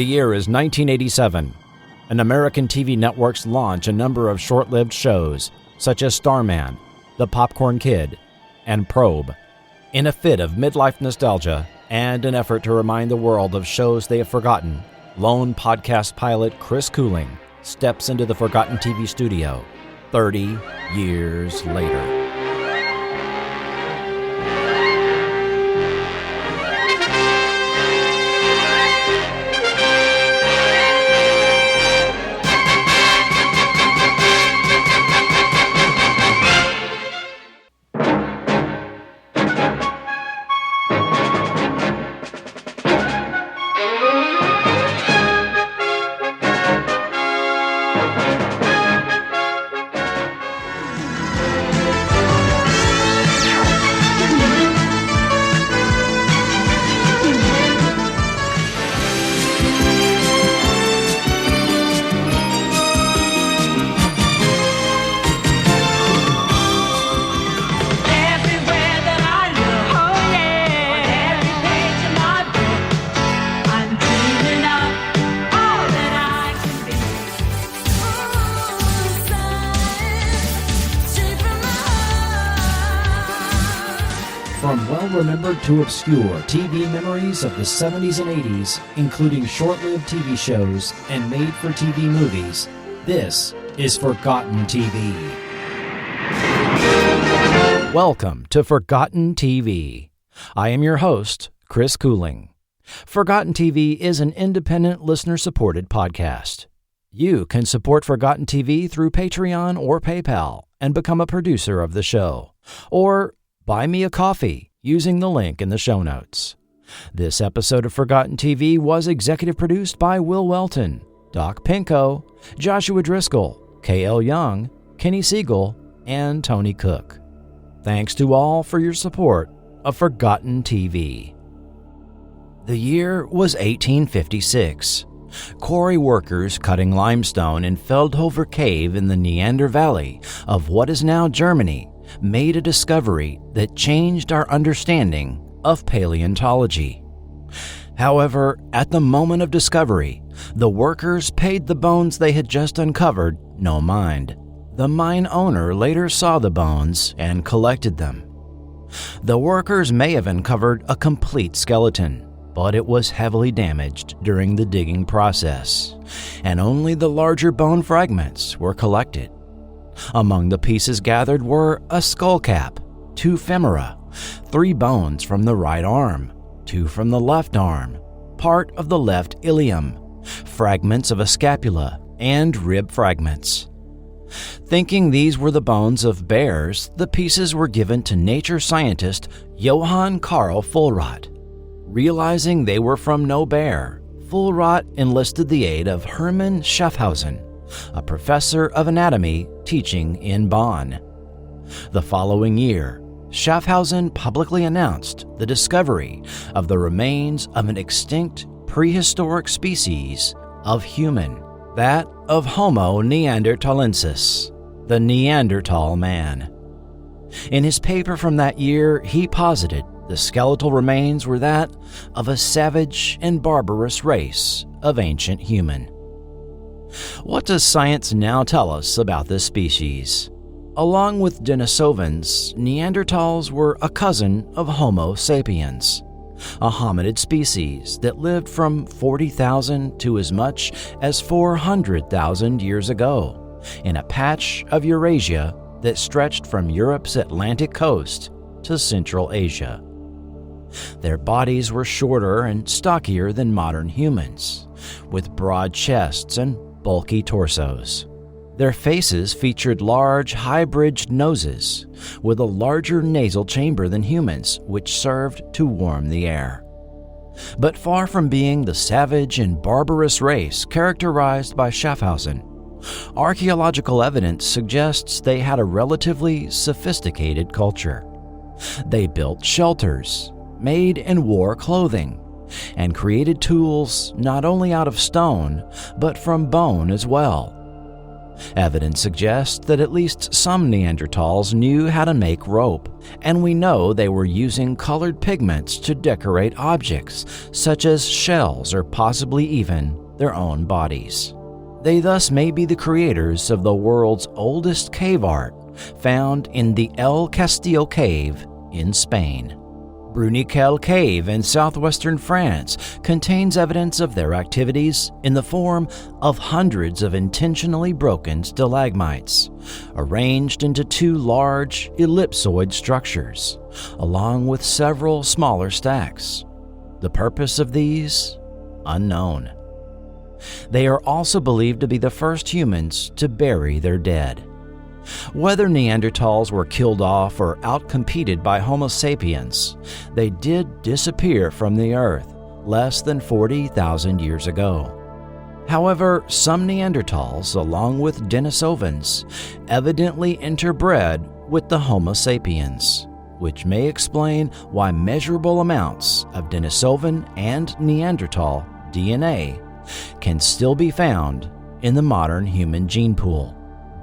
The year is 1987, and American TV networks launch a number of short-lived shows, such as Starman, The Popcorn Kid, and Probe. In a fit of midlife nostalgia and an effort to remind the world of shows they have forgotten, lone podcast pilot Chris Cooling steps into the Forgotten TV studio 30 years later. From well-remembered to obscure TV memories of the 70s and 80s, including short-lived TV shows and made-for-TV movies, this is Forgotten TV. Welcome to Forgotten TV. I am your host, Chris Cooling. Forgotten TV is an independent listener-supported podcast. You can support Forgotten TV through Patreon or PayPal and become a producer of the show. Or buy me a coffee using the link in the show notes. This episode of Forgotten TV was executive produced by Will Welton, Doc Pinko, Joshua Driscoll, K.L. Young, Kenny Siegel, and Tony Cook. Thanks to all for your support of Forgotten TV. The year was 1856. Quarry workers cutting limestone in Feldhofer Cave in the Neander Valley of what is now Germany made a discovery that changed our understanding of paleontology. However, at the moment of discovery, the workers paid the bones they had just uncovered no mind. The mine owner later saw the bones and collected them. The workers may have uncovered a complete skeleton, but it was heavily damaged during the digging process, and only the larger bone fragments were collected. Among the pieces gathered were a skull cap, 2 femora, 3 bones from the right arm, 2 from the left arm, part of the left ilium, fragments of a scapula, and rib fragments. Thinking these were the bones of bears, the pieces were given to nature scientist Johann Karl Vollrath. Realizing they were from no bear, Vollrath enlisted the aid of Hermann Schaffhausen, a professor of anatomy teaching in Bonn. The following year, Schaffhausen publicly announced the discovery of the remains of an extinct prehistoric species of human, that of Homo neanderthalensis, the Neanderthal man. In his paper from that year, he posited the skeletal remains were that of a savage and barbarous race of ancient human. What does science now tell us about this species? Along with Denisovans, Neanderthals were a cousin of Homo sapiens, a hominid species that lived from 40,000 to as much as 400,000 years ago in a patch of Eurasia that stretched from Europe's Atlantic coast to Central Asia. Their bodies were shorter and stockier than modern humans, with broad chests and bulky torsos. Their faces featured large, high-bridged noses with a larger nasal chamber than humans, which served to warm the air. But far from being the savage and barbarous race characterized by Schaffhausen, archaeological evidence suggests they had a relatively sophisticated culture. They built shelters, made and wore clothing, and created tools not only out of stone, but from bone as well. Evidence suggests that at least some Neanderthals knew how to make rope, and we know they were using colored pigments to decorate objects, such as shells or possibly even their own bodies. They thus may be the creators of the world's oldest cave art, found in the El Castillo Cave in Spain. Bruniquel Cave in southwestern France contains evidence of their activities in the form of hundreds of intentionally broken stalagmites, arranged into two large ellipsoid structures, along with several smaller stacks. The purpose of these? Unknown. They are also believed to be the first humans to bury their dead. Whether Neanderthals were killed off or outcompeted by Homo sapiens, they did disappear from the Earth less than 40,000 years ago. However, some Neanderthals, along with Denisovans, evidently interbred with the Homo sapiens, which may explain why measurable amounts of Denisovan and Neanderthal DNA can still be found in the modern human gene pool.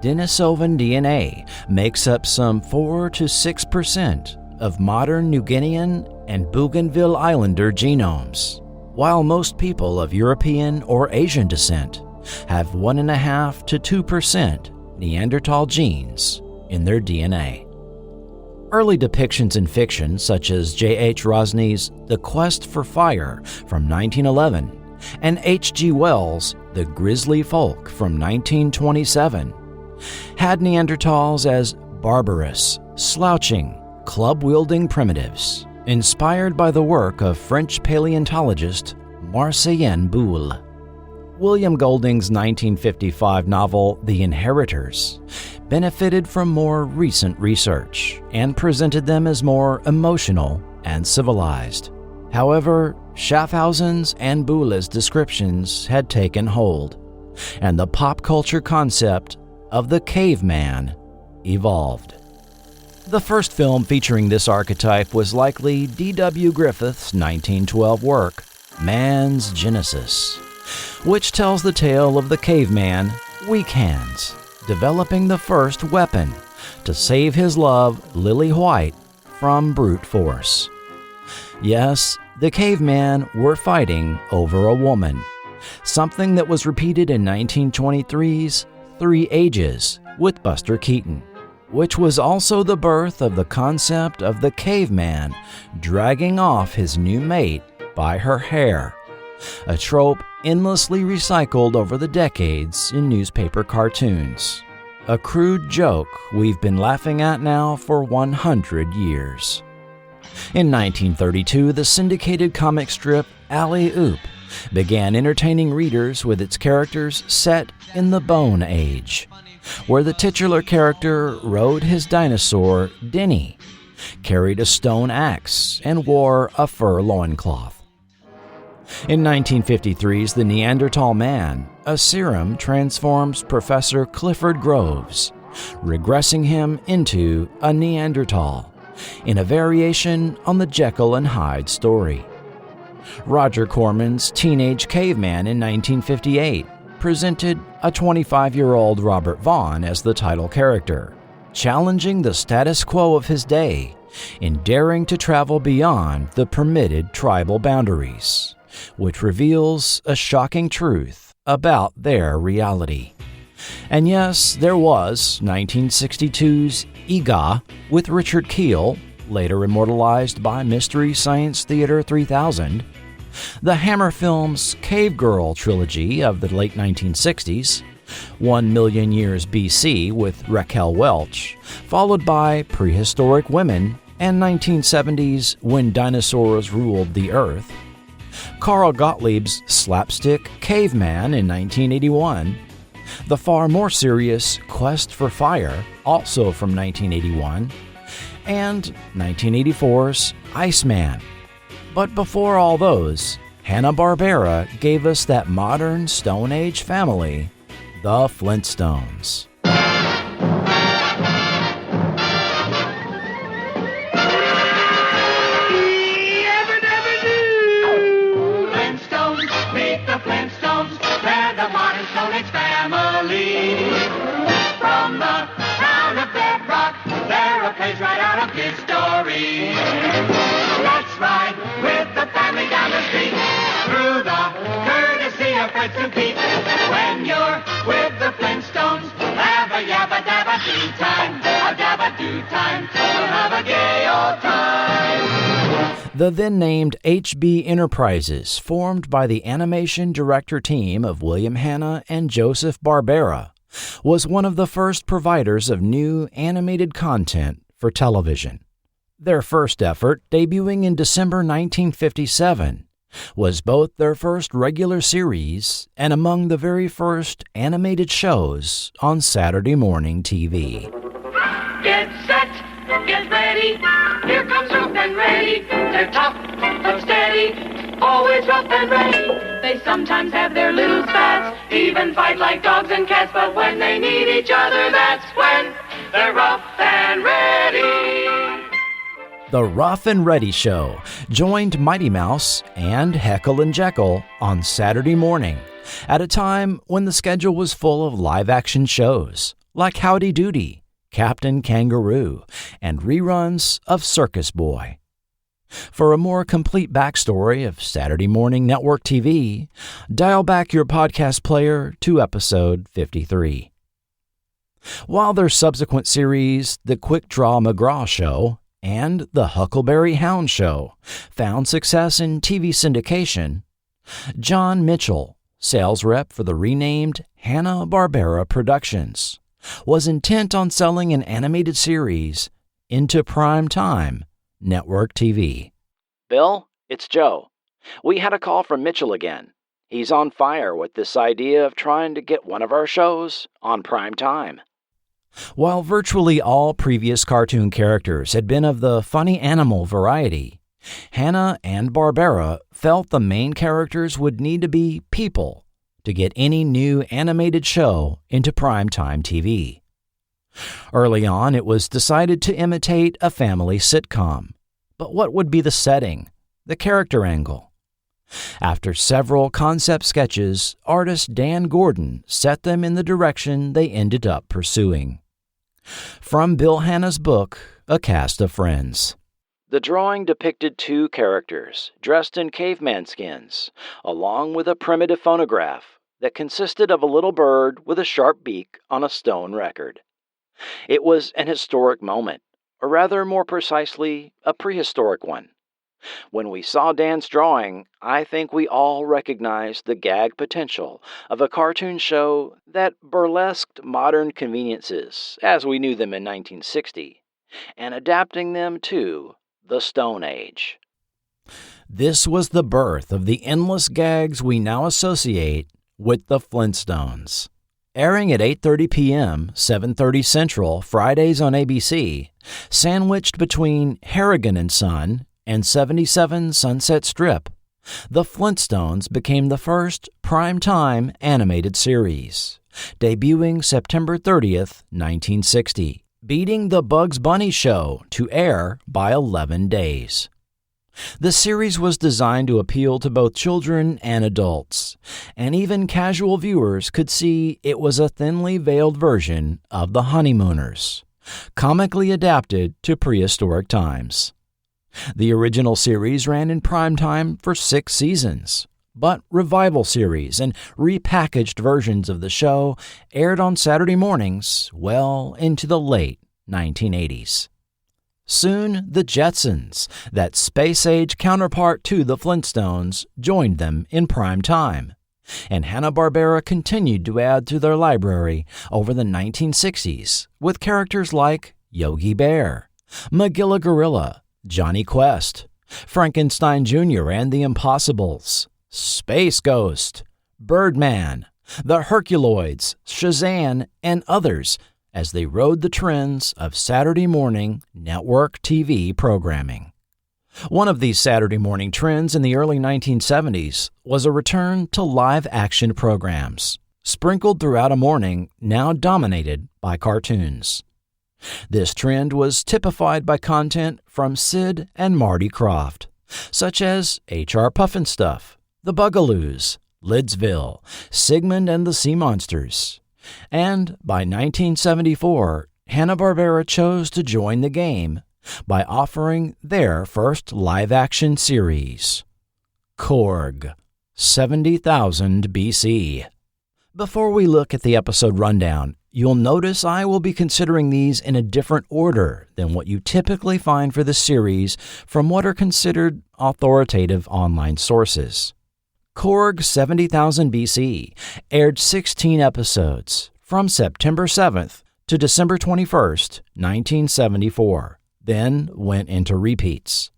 Denisovan DNA makes up some 4 to 6% of modern New Guinean and Bougainville Islander genomes, while most people of European or Asian descent have 1.5 to 2% Neanderthal genes in their DNA. Early depictions in fiction, such as J.H. Rosny's The Quest for Fire from 1911 and H.G. Wells' The Grisly Folk from 1927, had Neanderthals as barbarous, slouching, club-wielding primitives, inspired by the work of French paleontologist Marcellin Boule. William Golding's 1955 novel The Inheritors benefited from more recent research and presented them as more emotional and civilized. However, Schaffhausen's and Boule's descriptions had taken hold, and the pop culture concept of the caveman evolved. The first film featuring this archetype was likely D.W. Griffith's 1912 work, Man's Genesis, which tells the tale of the caveman, Weak Hands, developing the first weapon to save his love, Lily White, from brute force. Yes, the cavemen were fighting over a woman, something that was repeated in 1923's 3 Ages with Buster Keaton, which was also the birth of the concept of the caveman dragging off his new mate by her hair, a trope endlessly recycled over the decades in newspaper cartoons, a crude joke we've been laughing at now for 100 years. In 1932, the syndicated comic strip Alley Oop began entertaining readers with its characters set in the Bone Age, where the titular character rode his dinosaur, Denny, carried a stone axe, and wore a fur loincloth. In 1953's The Neanderthal Man, a serum transforms Professor Clifford Groves, regressing him into a Neanderthal, in a variation on the Jekyll and Hyde story. Roger Corman's Teenage Caveman in 1958 presented a 25-year-old Robert Vaughn as the title character, challenging the status quo of his day in daring to travel beyond the permitted tribal boundaries, which reveals a shocking truth about their reality. And yes, there was 1962's Ega with Richard Keel, later immortalized by Mystery Science Theater 3000, the Hammer Films Cave Girl trilogy of the late 1960s, 1 Million Years BC with Raquel Welch, followed by Prehistoric Women and 1970's When Dinosaurs Ruled the Earth, Carl Gottlieb's slapstick Caveman in 1981, the far more serious Quest for Fire, also from 1981, and 1984's Iceman. But before all those, Hanna-Barbera gave us that modern Stone Age family, the Flintstones. Flintstones, meet the Flintstones, they're the modern Stone Age family. Fred to beat. When you're with the Flintstones, have a yabba dabba do time. A dabba do time. We'll have a gay old time. The then-named HB Enterprises, formed by the animation director team of William Hanna and Joseph Barbera, was one of the first providers of new animated content for television. Their first effort, debuting in December 1957, was both their first regular series and among the very first animated shows on Saturday morning TV. Get set, get ready. Here comes Rough and Ready. They're tough but steady, always rough and ready. They sometimes have their little spats, even fight like dogs and cats. But when they need each other, that's when they're rough and ready. The Rough and Ready Show joined Mighty Mouse and Heckle and Jekyll on Saturday morning at a time when the schedule was full of live-action shows like Howdy Doody, Captain Kangaroo, and reruns of Circus Boy. For a more complete backstory of Saturday morning network TV, dial back your podcast player to episode 53. While their subsequent series, The Quick Draw McGraw Show and The Huckleberry Hound Show, found success in TV syndication, John Mitchell, sales rep for the renamed Hanna-Barbera Productions, was intent on selling an animated series into prime-time network TV. Bill, it's Joe. We had a call from Mitchell again. He's on fire with this idea of trying to get one of our shows on prime time. While virtually all previous cartoon characters had been of the funny animal variety, Hanna and Barbera felt the main characters would need to be people to get any new animated show into primetime TV. Early on, it was decided to imitate a family sitcom. But what would be the setting, the character angle? After several concept sketches, artist Dan Gordon set them in the direction they ended up pursuing. From Bill Hanna's book, A Cast of Friends. The drawing depicted two characters dressed in caveman skins, along with a primitive phonograph that consisted of a little bird with a sharp beak on a stone record. It was an historic moment, or rather more precisely, a prehistoric one. When we saw Dan's drawing, I think we all recognized the gag potential of a cartoon show that burlesqued modern conveniences as we knew them in 1960, and adapting them to the Stone Age. This was the birth of the endless gags we now associate with the Flintstones. Airing at 8:30 p.m., 7:30 Central, Fridays on ABC, sandwiched between Harrigan and Son and 77 Sunset Strip, The Flintstones became the first prime-time animated series, debuting September 30th, 1960, beating The Bugs Bunny Show to air by 11 days. The series was designed to appeal to both children and adults, and even casual viewers could see it was a thinly veiled version of The Honeymooners, comically adapted to prehistoric times. The original series ran in primetime for 6 seasons, but revival series and repackaged versions of the show aired on Saturday mornings well into the late 1980s. Soon, the Jetsons, that space-age counterpart to the Flintstones, joined them in prime time, and Hanna-Barbera continued to add to their library over the 1960s with characters like Yogi Bear, Magilla Gorilla, Johnny Quest, Frankenstein Jr. and the Impossibles, Space Ghost, Birdman, the Herculoids, Shazam, and others as they rode the trends of Saturday morning network TV programming. One of these Saturday morning trends in the early 1970s was a return to live-action programs, sprinkled throughout a morning now dominated by cartoons. This trend was typified by content from Sid and Marty Krofft, such as H.R. Pufnstuf, The Bugaloos, Lidsville, Sigmund and the Sea Monsters. And by 1974, Hanna-Barbera chose to join the game by offering their first live-action series, Korg, 70,000 BC. Before we look at the episode rundown, you'll notice I will be considering these in a different order than what you typically find for the series from what are considered authoritative online sources. Korg 70,000 BC aired 16 episodes from September 7th to December 21st, 1974, then went into repeats.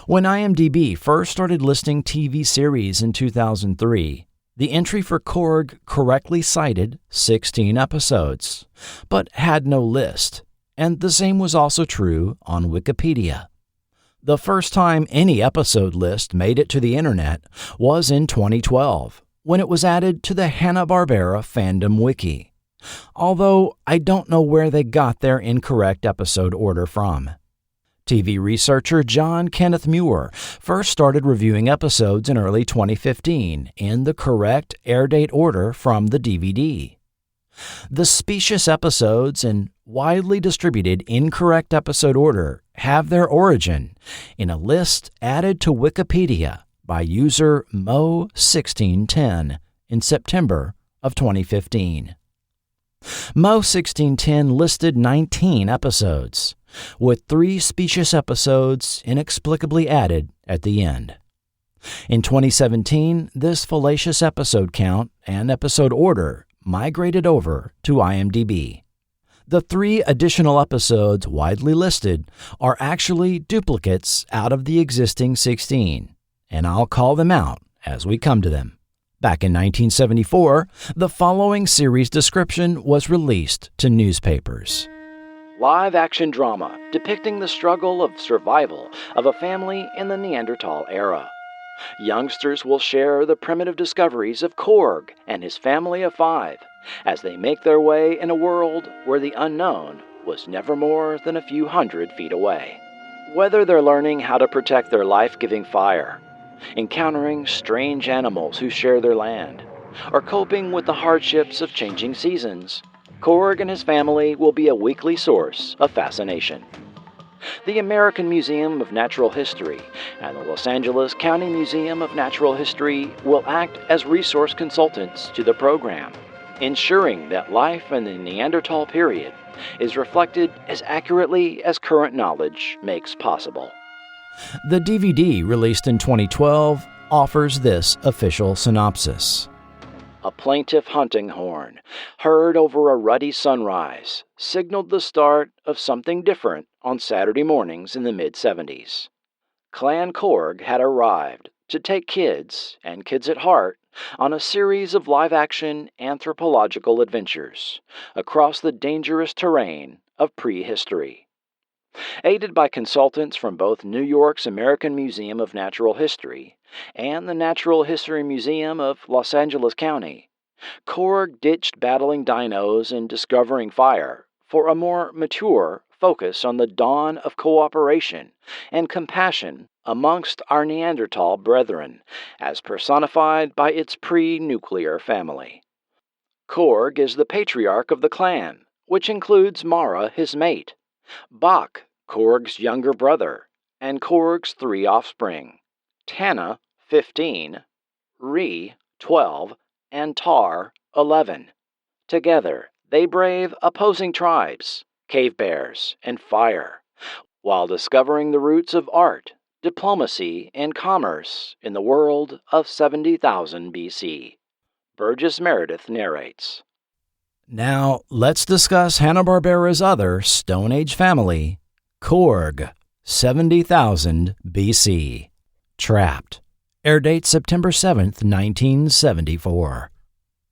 When IMDb first started listing TV series in 2003, the entry for Korg correctly cited 16 episodes, but had no list, and the same was also true on Wikipedia. The first time any episode list made it to the internet was in 2012, when it was added to the Hanna-Barbera fandom wiki, although I don't know where they got their incorrect episode order from. TV researcher John Kenneth Muir first started reviewing episodes in early 2015 in the correct air date order from the DVD. The specious episodes and widely distributed incorrect episode order have their origin in a list added to Wikipedia by user Mo1610 in September of 2015. Mo1610 listed 19 episodes, with 3 specious episodes inexplicably added at the end. In 2017, this fallacious episode count and episode order migrated over to IMDb. The 3 additional episodes widely listed are actually duplicates out of the existing 16, and I'll call them out as we come to them. Back in 1974, the following series description was released to newspapers. Live-action drama depicting the struggle of survival of a family in the Neanderthal era. Youngsters will share the primitive discoveries of Korg and his family of 5 as they make their way in a world where the unknown was never more than a few hundred feet away. Whether they're learning how to protect their life-giving fire, encountering strange animals who share their land, or coping with the hardships of changing seasons, Korg and his family will be a weekly source of fascination. The American Museum of Natural History and the Los Angeles County Museum of Natural History will act as resource consultants to the program, ensuring that life in the Neanderthal period is reflected as accurately as current knowledge makes possible. The DVD, released in 2012, offers this official synopsis. A plaintive hunting horn, heard over a ruddy sunrise, signaled the start of something different on Saturday mornings in the mid-'70s. Clan Korg had arrived to take kids, and kids at heart, on a series of live-action anthropological adventures across the dangerous terrain of prehistory. Aided by consultants from both New York's American Museum of Natural History and the Natural History Museum of Los Angeles County, Korg ditched battling dinos and discovering fire for a more mature focus on the dawn of cooperation and compassion amongst our Neanderthal brethren, as personified by its pre-nuclear family. Korg is the patriarch of the clan, which includes Mara, his mate, Bach, Korg's younger brother, and Korg's 3 offspring, Tana, 15, Ree, 12, and Tar, 11. Together, they brave opposing tribes, cave bears, and fire, while discovering the roots of art, diplomacy, and commerce in the world of 70,000 BC. Burgess Meredith narrates. Now, let's discuss Hanna-Barbera's other Stone Age family, Korg, 70,000 BC. Trapped. Air date September 7th, 1974.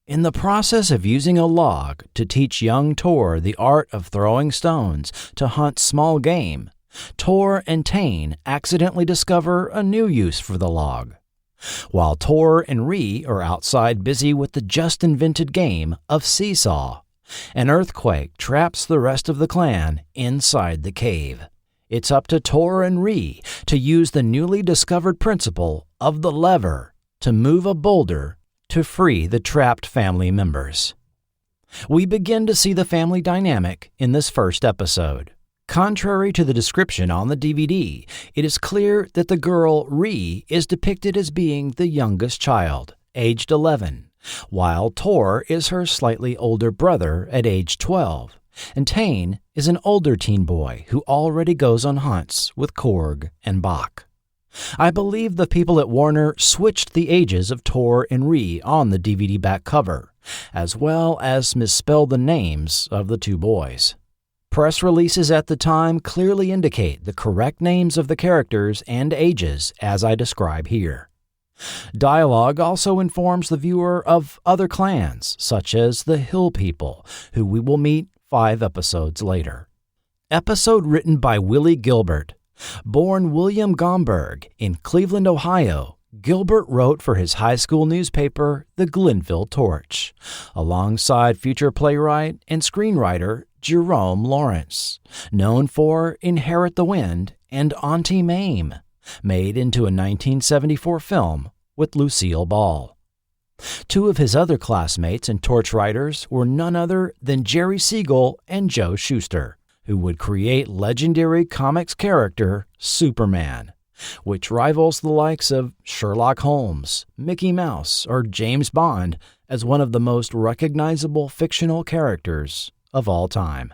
In the process of using a log to teach young Tor the art of throwing stones to hunt small game, Tor and Tane accidentally discover a new use for the log. While Tor and Ree are outside busy with the just-invented game of seesaw, an earthquake traps the rest of the clan inside the cave. It's up to Tor and Ree to use the newly discovered principle of the lever to move a boulder to free the trapped family members. We begin to see the family dynamic in this first episode. Contrary to the description on the DVD, it is clear that the girl, Ree, is depicted as being the youngest child, aged 11, while Tor is her slightly older brother at age 12, and Tane is an older teen boy who already goes on hunts with Korg and Bach. I believe the people at Warner switched the ages of Tor and Ree on the DVD back cover, as well as misspelled the names of the two boys. Press releases at the time clearly indicate the correct names of the characters and ages as I describe here. Dialogue also informs the viewer of other clans, such as the Hill People, who we will meet 5 episodes later. Episode written by Willie Gilbert. Born William Gomberg in Cleveland, Ohio, Gilbert wrote for his high school newspaper, the Glenville Torch, alongside future playwright and screenwriter Jerome Lawrence, known for Inherit the Wind and Auntie Mame, made into a 1974 film with Lucille Ball. 2 of his other classmates and Torch writers were none other than Jerry Siegel and Joe Shuster, who would create legendary comics character Superman, which rivals the likes of Sherlock Holmes, Mickey Mouse, or James Bond as one of the most recognizable fictional characters of all time.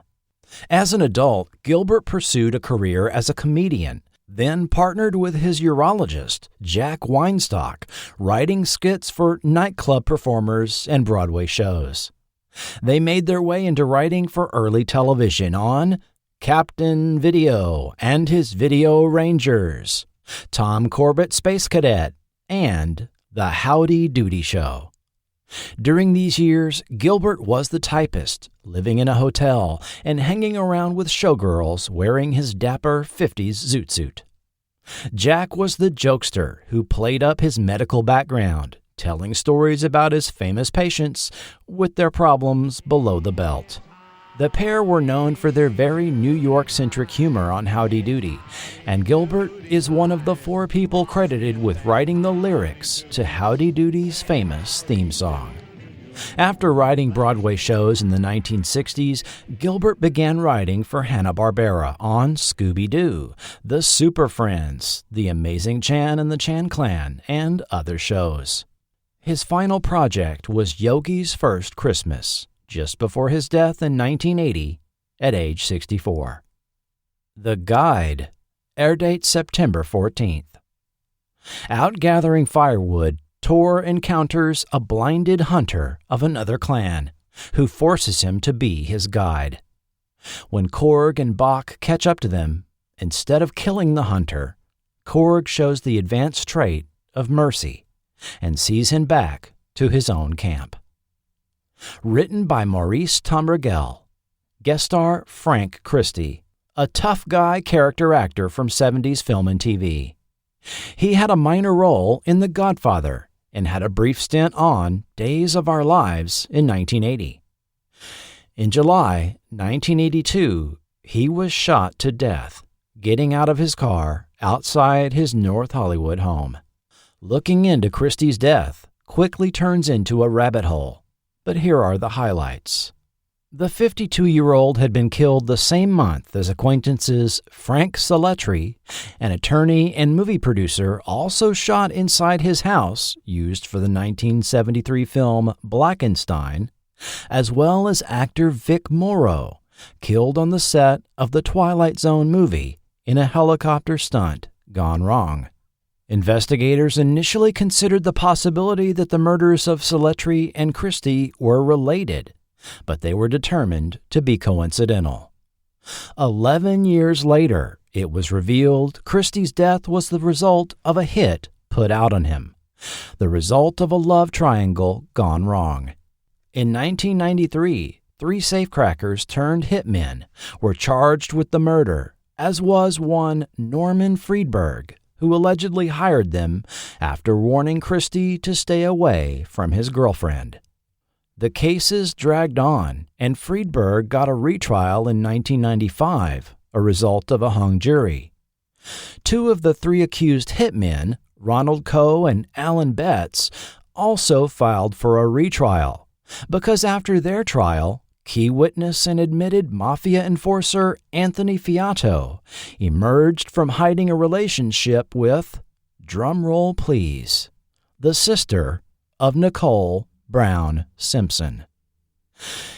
As an adult, Gilbert pursued a career as a comedian, then partnered with his urologist, Jack Weinstock, writing skits for nightclub performers and Broadway shows. They made their way into writing for early television on Captain Video and his Video Rangers, Tom Corbett Space Cadet, and The Howdy Doody Show. During these years, Gilbert was the typist, living in a hotel and hanging around with showgirls wearing his dapper 50s zoot suit. Jack was the jokester who played up his medical background, telling stories about his famous patients with their problems below the belt. The pair were known for their very New York-centric humor on Howdy Doody, and Gilbert is one of the 4 people credited with writing the lyrics to Howdy Doody's famous theme song. After writing Broadway shows in the 1960s, Gilbert began writing for Hanna-Barbera on Scooby-Doo, The Super Friends, The Amazing Chan and the Chan Clan, and other shows. His final project was Yogi's First Christmas, just before his death in 1980 at age 64. The Guide, air date September 14th. Out gathering firewood, Tor encounters a blinded hunter of another clan, who forces him to be his guide. When Korg and Bach catch up to them, instead of killing the hunter, Korg shows the advanced trait of mercy and sees him back to his own camp. Written by Maurice Tomregel. Guest star Frank Christie, a tough guy character actor from 70s film and TV. He had a minor role in The Godfather and had a brief stint on Days of Our Lives in 1980. In July 1982, he was shot to death, getting out of his car outside his North Hollywood home. Looking into Christie's death quickly turns into a rabbit hole, but here are the highlights. The 52-year-old had been killed the same month as acquaintances Frank Saletri, an attorney and movie producer, also shot inside his house used for the 1973 film Blackenstein, as well as actor Vic Morrow, killed on the set of the Twilight Zone movie in a helicopter stunt gone wrong. Investigators initially considered the possibility that the murders of Saletri and Christie were related, but they were determined to be coincidental. 11 years later, it was revealed Christie's death was the result of a hit put out on him, the result of a love triangle gone wrong. In 1993, 3 safecrackers turned hitmen were charged with the murder, as was one Norman Friedberg, who allegedly hired them after warning Christie to stay away from his girlfriend. The cases dragged on, and Friedberg got a retrial in 1995, a result of a hung jury. 2 of the 3 accused hitmen, Ronald Coe and Alan Betts, also filed for a retrial, because after their trial, key witness and admitted mafia enforcer Anthony Fiato emerged from hiding a relationship with, drumroll please, the sister of Nicole Brown Simpson.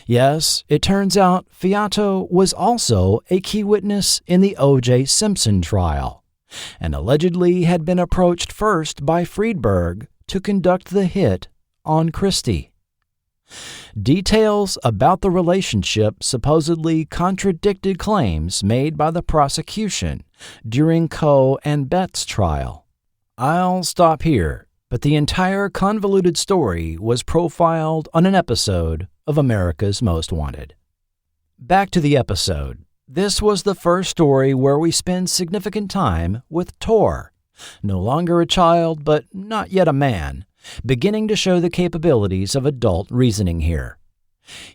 Yes, it turns out Fiato was also a key witness in the O.J. Simpson trial, and allegedly had been approached first by Freiberger to conduct the hit on Christie. Details about the relationship supposedly contradicted claims made by the prosecution during Coe and Betts' trial. I'll stop here, but the entire convoluted story was profiled on an episode of America's Most Wanted. Back to the episode. This was the first story where we spend significant time with Tor, no longer a child but not yet a man, beginning to show the capabilities of adult reasoning here.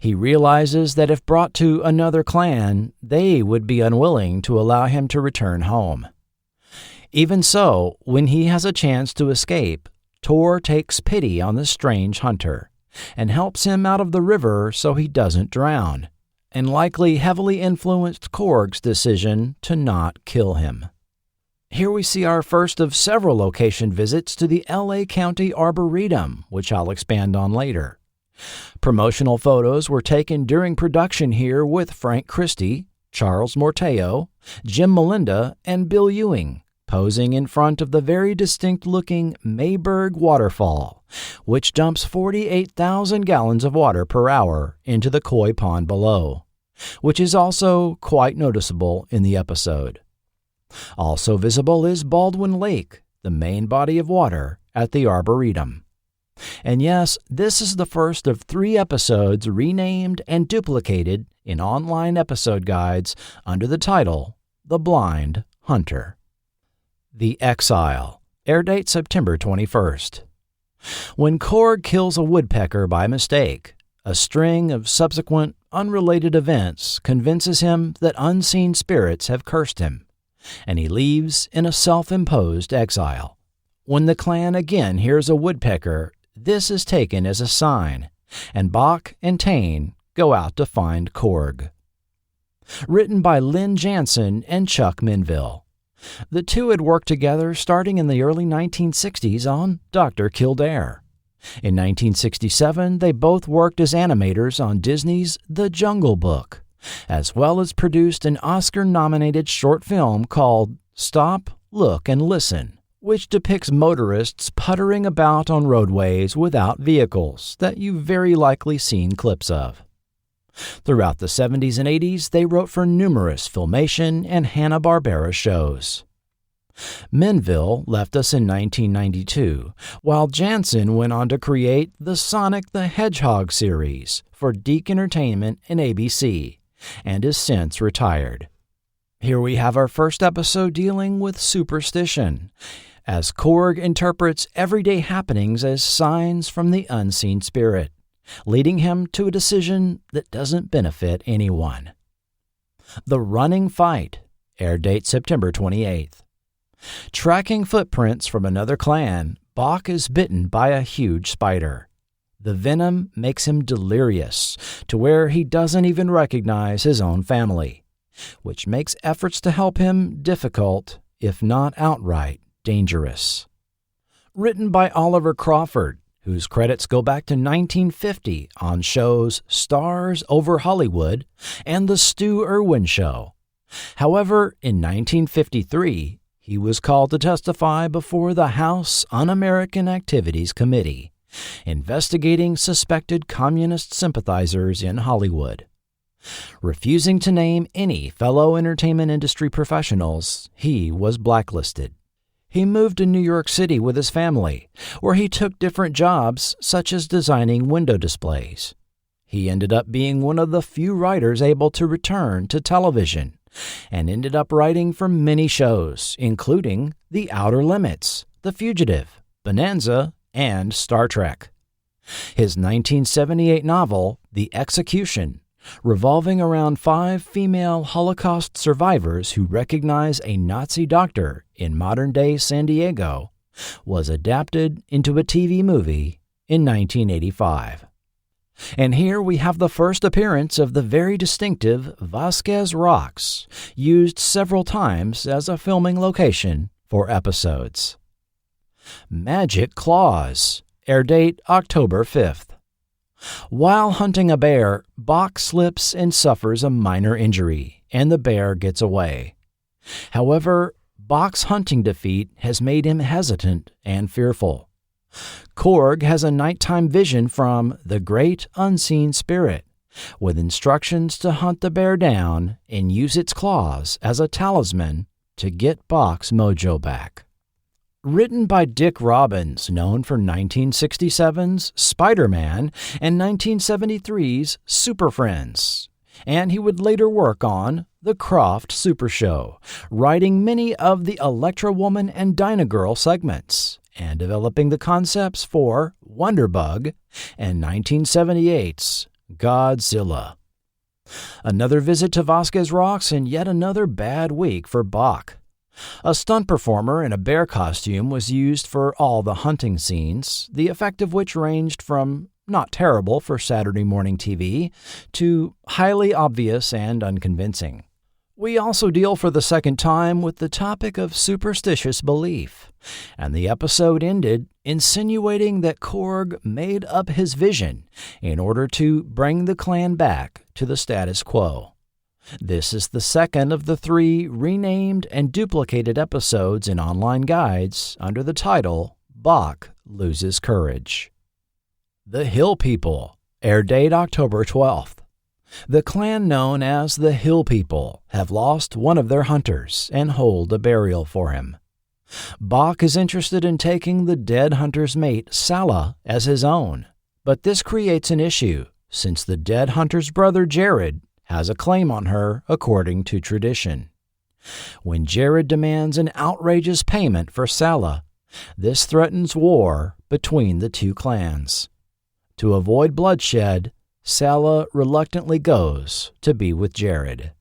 He realizes that if brought to another clan, they would be unwilling to allow him to return home. Even so, when he has a chance to escape, Tor takes pity on the strange hunter and helps him out of the river so he doesn't drown, and likely heavily influenced Korg's decision to not kill him. Here we see our first of several location visits to the L.A. County Arboretum, which I'll expand on later. Promotional photos were taken during production here with Frank Christie, Charles Morteo, Jim Malinda, and Bill Ewing, posing in front of the very distinct-looking Mayberg waterfall, which dumps 48,000 gallons of water per hour into the koi pond below, which is also quite noticeable in the episode. Also visible is Baldwin Lake, the main body of water at the Arboretum. And yes, this is the first of 3 episodes renamed and duplicated in online episode guides under the title The Blind Hunter. The Exile. Air date September 21st. When Korg kills a woodpecker by mistake, a string of subsequent unrelated events convinces him that unseen spirits have cursed him, and he leaves in a self-imposed exile. When the clan again hears a woodpecker, this is taken as a sign, and Bach and Tain go out to find Korg. Written by Lynn Jansen and Chuck Minville. The two had worked together starting in the early 1960s on Dr. Kildare. In 1967, they both worked as animators on Disney's The Jungle Book, as well as produced an Oscar-nominated short film called Stop, Look, and Listen, which depicts motorists puttering about on roadways without vehicles that you've very likely seen clips of. Throughout the 70s and 80s, they wrote for numerous Filmation and Hanna-Barbera shows. Minville left us in 1992, while Jansen went on to create the Sonic the Hedgehog series for Deke Entertainment and ABC, and is since retired. Here we have our first episode dealing with superstition, as Korg interprets everyday happenings as signs from the unseen spirit, leading him to a decision that doesn't benefit anyone. The Running Fight. Air date September 28th. Tracking footprints from another clan, Bach is bitten by a huge spider. The venom makes him delirious, to where he doesn't even recognize his own family, which makes efforts to help him difficult, if not outright dangerous. Written by Oliver Crawford, whose credits go back to 1950 on shows Stars Over Hollywood and The Stu Irwin Show. However, in 1953, he was called to testify before the House Un-American Activities Committee, investigating suspected communist sympathizers in Hollywood. Refusing to name any fellow entertainment industry professionals, he was blacklisted. He moved to New York City with his family, where he took different jobs such as designing window displays. He ended up being one of the few writers able to return to television, and ended up writing for many shows, including The Outer Limits, The Fugitive, Bonanza, and Star Trek. His 1978 novel, The Execution, revolving around 5 female Holocaust survivors who recognize a Nazi doctor in modern-day San Diego, was adapted into a TV movie in 1985. And here we have the first appearance of the very distinctive Vasquez Rocks, used several times as a filming location for episodes. Magic Claws, air date October 5th. While hunting a bear, Bach slips and suffers a minor injury, and the bear gets away. However, Bach's hunting defeat has made him hesitant and fearful. Korg has a nighttime vision from the Great Unseen Spirit, with instructions to hunt the bear down and use its claws as a talisman to get Bach's mojo back. Written by Dick Robbins, known for 1967's Spider-Man and 1973's Super Friends, and he would later work on The Croft Super Show, writing many of the Electra Woman and Dinah Girl segments, and developing the concepts for Wonderbug and 1978's Godzilla. Another visit to Vasquez Rocks and yet another bad week for Bach. A stunt performer in a bear costume was used for all the hunting scenes, the effect of which ranged from not terrible for Saturday morning TV to highly obvious and unconvincing. We also deal for the second time with the topic of superstitious belief, and the episode ended insinuating that Korg made up his vision in order to bring the clan back to the status quo. This is the second of the 3 renamed and duplicated episodes in online guides under the title Bach Loses Courage. The Hill People, air date October 12th. The clan known as the Hill People have lost one of their hunters and hold a burial for him. Bach is interested in taking the dead hunter's mate, Sala, as his own, but this creates an issue since the dead hunter's brother, Jared, has a claim on her according to tradition. When Jared demands an outrageous payment for Sala, this threatens war between the 2 clans. To avoid bloodshed, Sala reluctantly goes to be with Jared.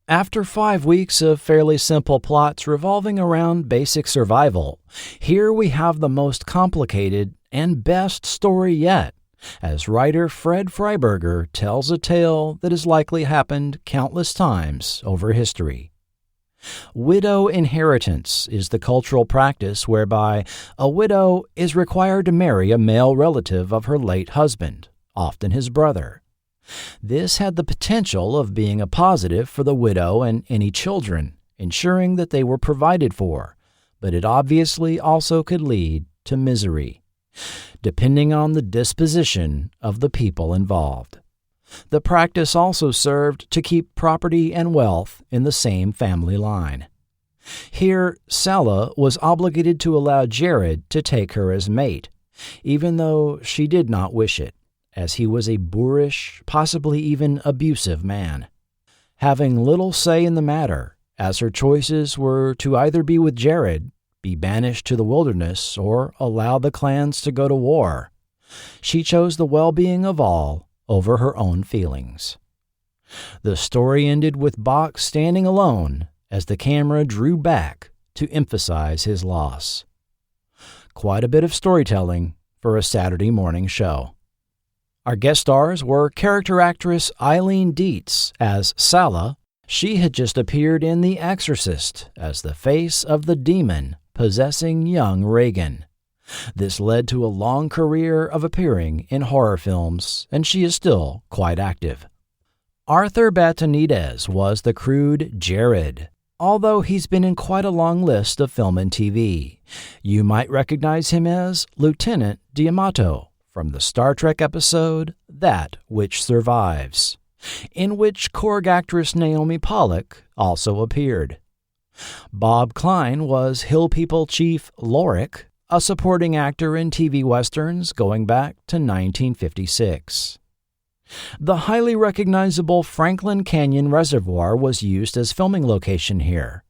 After 5 weeks of fairly simple plots revolving around basic survival, here we have the most complicated and best story yet, as writer Fred Freiberger tells a tale that has likely happened countless times over history. Widow inheritance is the cultural practice whereby a widow is required to marry a male relative of her late husband, often his brother. This had the potential of being a positive for the widow and any children, ensuring that they were provided for, but it obviously also could lead to misery, depending on the disposition of the people involved. The practice also served to keep property and wealth in the same family line. Here, Sala was obligated to allow Jared to take her as mate, even though she did not wish it, as he was a boorish, possibly even abusive man, having little say in the matter, as her choices were to either be with Jared, be banished to the wilderness, or allow the clans to go to war. She chose the well-being of all over her own feelings. The story ended with Bach standing alone as the camera drew back to emphasize his loss. Quite a bit of storytelling for a Saturday morning show. Our guest stars were character actress Eileen Dietz as Sala. She had just appeared in The Exorcist as the face of the demon possessing young Reagan. This led to a long career of appearing in horror films, and she is still quite active. Arthur Batanides was the crude Jared, although he's been in quite a long list of film and TV. You might recognize him as Lieutenant D'Amato from the Star Trek episode That Which Survives, in which Korg actress Naomi Pollock also appeared. Bob Klein was Hill People Chief Lorik, a supporting actor in TV westerns going back to 1956. The highly recognizable Franklin Canyon Reservoir was used as filming location here.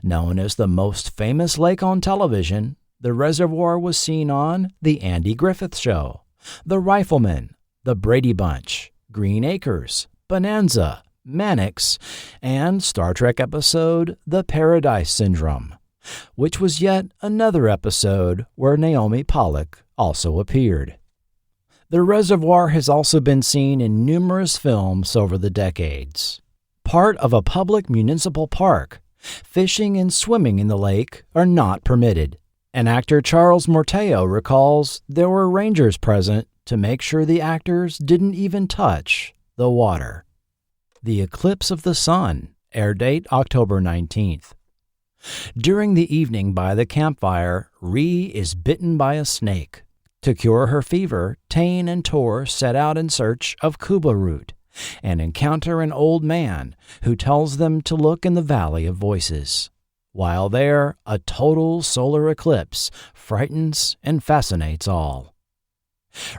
Known as the most famous lake on television, the reservoir was seen on The Andy Griffith Show, The Rifleman, The Brady Bunch, Green Acres, Bonanza, Mannix, and Star Trek episode The Paradise Syndrome, which was yet another episode where Naomi Pollock also appeared. The reservoir has also been seen in numerous films over the decades. Part of a public municipal park, fishing and swimming in the lake are not permitted, and actor Charles Morteo recalls there were rangers present to make sure the actors didn't even touch the water. The Eclipse of the Sun, air date October 19th. During the evening by the campfire, Ree is bitten by a snake. To cure her fever, Tane and Tor set out in search of Kuba root and encounter an old man who tells them to look in the Valley of Voices. While there, a total solar eclipse frightens and fascinates all.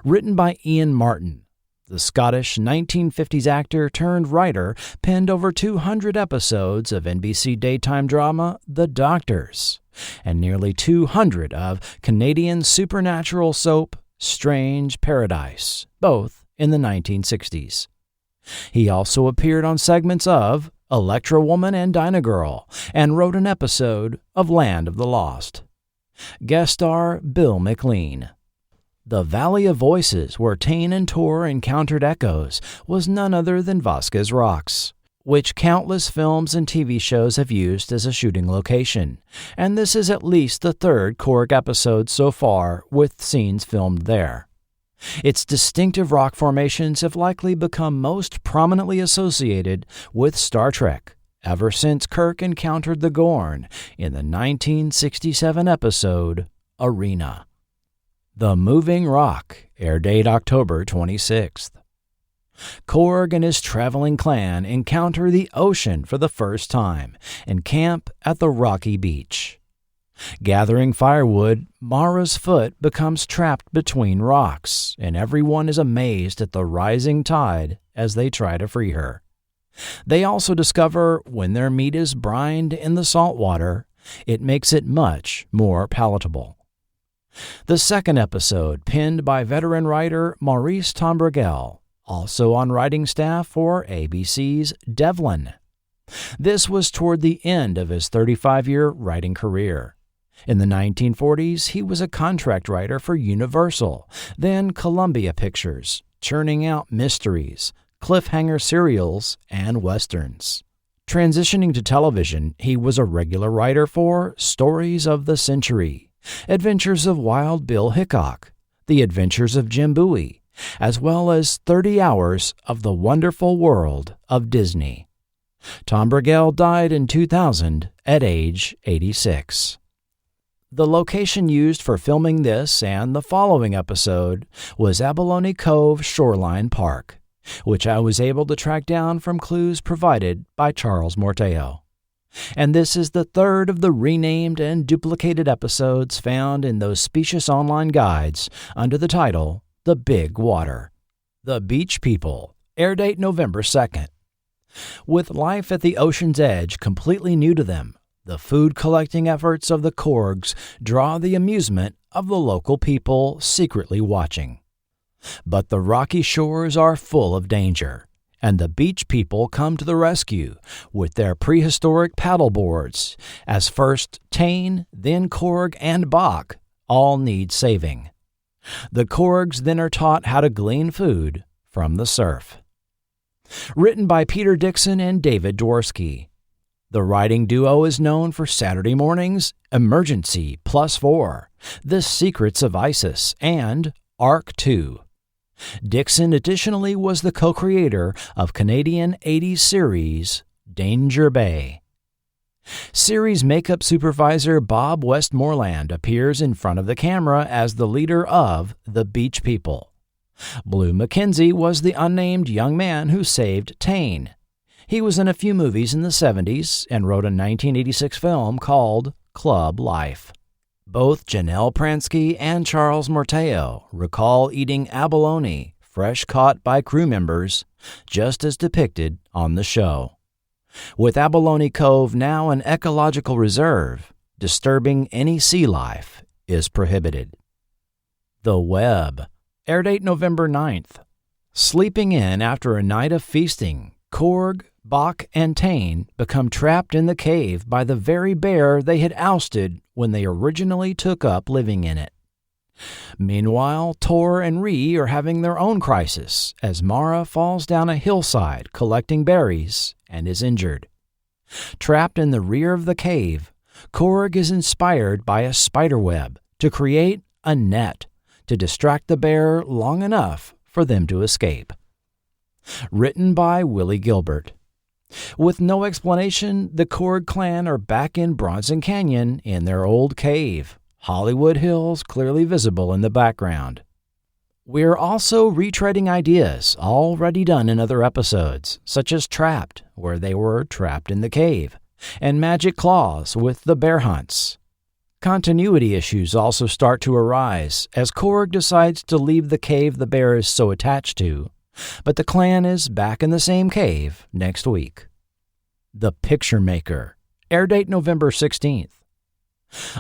Written by Ian Martin, the Scottish 1950s actor turned writer penned over 200 episodes of NBC daytime drama The Doctors, and nearly 200 of Canadian supernatural soap Strange Paradise, both in the 1960s. He also appeared on segments of Electra Woman and Dinah Girl, and wrote an episode of Land of the Lost. Guest star Bill McLean. The Valley of Voices, where Tane and Tor encountered echoes, was none other than Vasquez Rocks, which countless films and TV shows have used as a shooting location, and this is at least the third Korg episode so far with scenes filmed there. Its distinctive rock formations have likely become most prominently associated with Star Trek ever since Kirk encountered the Gorn in the 1967 episode Arena. The Moving Rock, air date October 26th. Korg and his traveling clan encounter the ocean for the first time and camp at the rocky beach. Gathering firewood, Mara's foot becomes trapped between rocks, and everyone is amazed at the rising tide as they try to free her. They also discover when their meat is brined in the salt water, it makes it much more palatable. The second episode, penned by veteran writer Maurice Tombrigel, also on writing staff for ABC's Devlin. This was toward the end of his 35-year writing career. In the 1940s, he was a contract writer for Universal, then Columbia Pictures, churning out mysteries, cliffhanger serials, and westerns. Transitioning to television, he was a regular writer for Stories of the Century, Adventures of Wild Bill Hickok, The Adventures of Jim Bowie, as well as 30 Hours of the Wonderful World of Disney. Tombrigel died in 2000 at age 86. The location used for filming this and the following episode was Abalone Cove Shoreline Park, which I was able to track down from clues provided by Charles Morteo. And this is the third of the renamed and duplicated episodes found in those specious online guides under the title The Big Water. The Beach People, air date November 2nd. With life at the ocean's edge completely new to them, the food collecting efforts of the Korgs draw the amusement of the local people secretly watching. But the rocky shores are full of danger, and the beach people come to the rescue with their prehistoric paddleboards, as first Tane, then Korg, and Bach all need saving. The Korgs then are taught how to glean food from the surf. Written by Peter Dixon and David Dworsky. The writing duo is known for Saturday Morning's Emergency +4, The Secrets of Isis, and Arc 2. Dixon additionally was the co-creator of Canadian 80s series Danger Bay. Series makeup supervisor Bob Westmoreland appears in front of the camera as the leader of the Beach People. Blue McKenzie was the unnamed young man who saved Tane. He was in a few movies in the 70s and wrote a 1986 film called Club Life. Both Janelle Pransky and Charles Morteo recall eating abalone, fresh caught by crew members, just as depicted on the show. With Abalone Cove now an ecological reserve, disturbing any sea life is prohibited. The Web, air date November 9th. Sleeping in after a night of feasting, Korg, Bach, and Tane become trapped in the cave by the very bear they had ousted when they originally took up living in it. Meanwhile, Tor and Ree are having their own crisis as Mara falls down a hillside collecting berries and is injured. Trapped in the rear of the cave, Korg is inspired by a spider web to create a net to distract the bear long enough for them to escape. Written by Willie Gilbert. With no explanation, the Korg clan are back in Bronson Canyon in their old cave, Hollywood Hills clearly visible in the background. We're also retreading ideas already done in other episodes, such as Trapped, where they were trapped in the cave, and Magic Claws with the bear hunts. Continuity issues also start to arise as Korg decides to leave the cave the bear is so attached to, but the clan is back in the same cave next week. The Picture Maker, air date November 16th.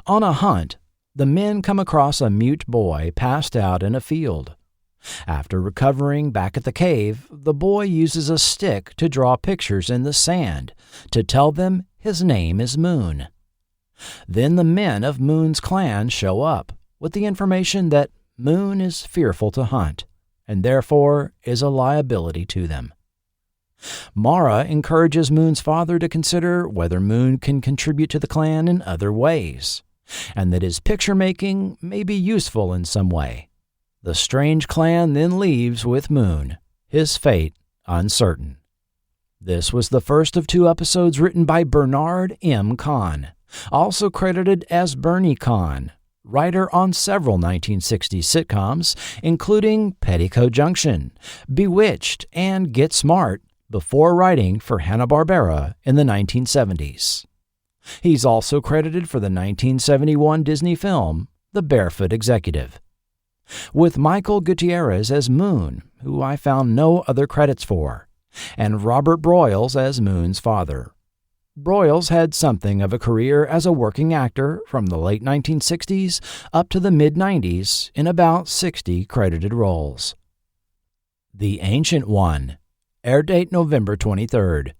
On a hunt, the men come across a mute boy passed out in a field. After recovering back at the cave, the boy uses a stick to draw pictures in the sand to tell them his name is Moon. Then the men of Moon's clan show up with the information that Moon is fearful to hunt and therefore is a liability to them. Mara encourages Moon's father to consider whether Moon can contribute to the clan in other ways, and that his picture-making may be useful in some way. The strange clan then leaves with Moon, his fate uncertain. This was the first of 2 episodes written by Bernard M. Kahn, also credited as Bernie Kahn, writer on several 1960s sitcoms, including Petticoat Junction, Bewitched, and Get Smart, before writing for Hanna-Barbera in the 1970s. He's also credited for the 1971 Disney film, The Barefoot Executive, with Michael Gutierrez as Moon, who I found no other credits for, and Robert Broyles as Moon's father. Broyles had something of a career as a working actor from the late 1960s up to the mid-90s in about 60 credited roles. The Ancient One, air date November 23rd.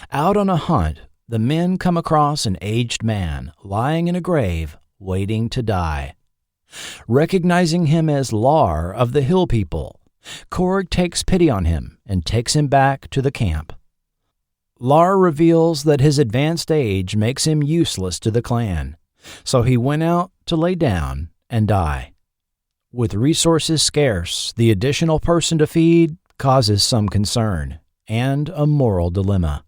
Out on a hunt, the men come across an aged man lying in a grave, waiting to die. Recognizing him as Lar of the Hill People, Korg takes pity on him and takes him back to the camp. Lar reveals that his advanced age makes him useless to the clan, so he went out to lay down and die. With resources scarce, the additional person to feed causes some concern and a moral dilemma.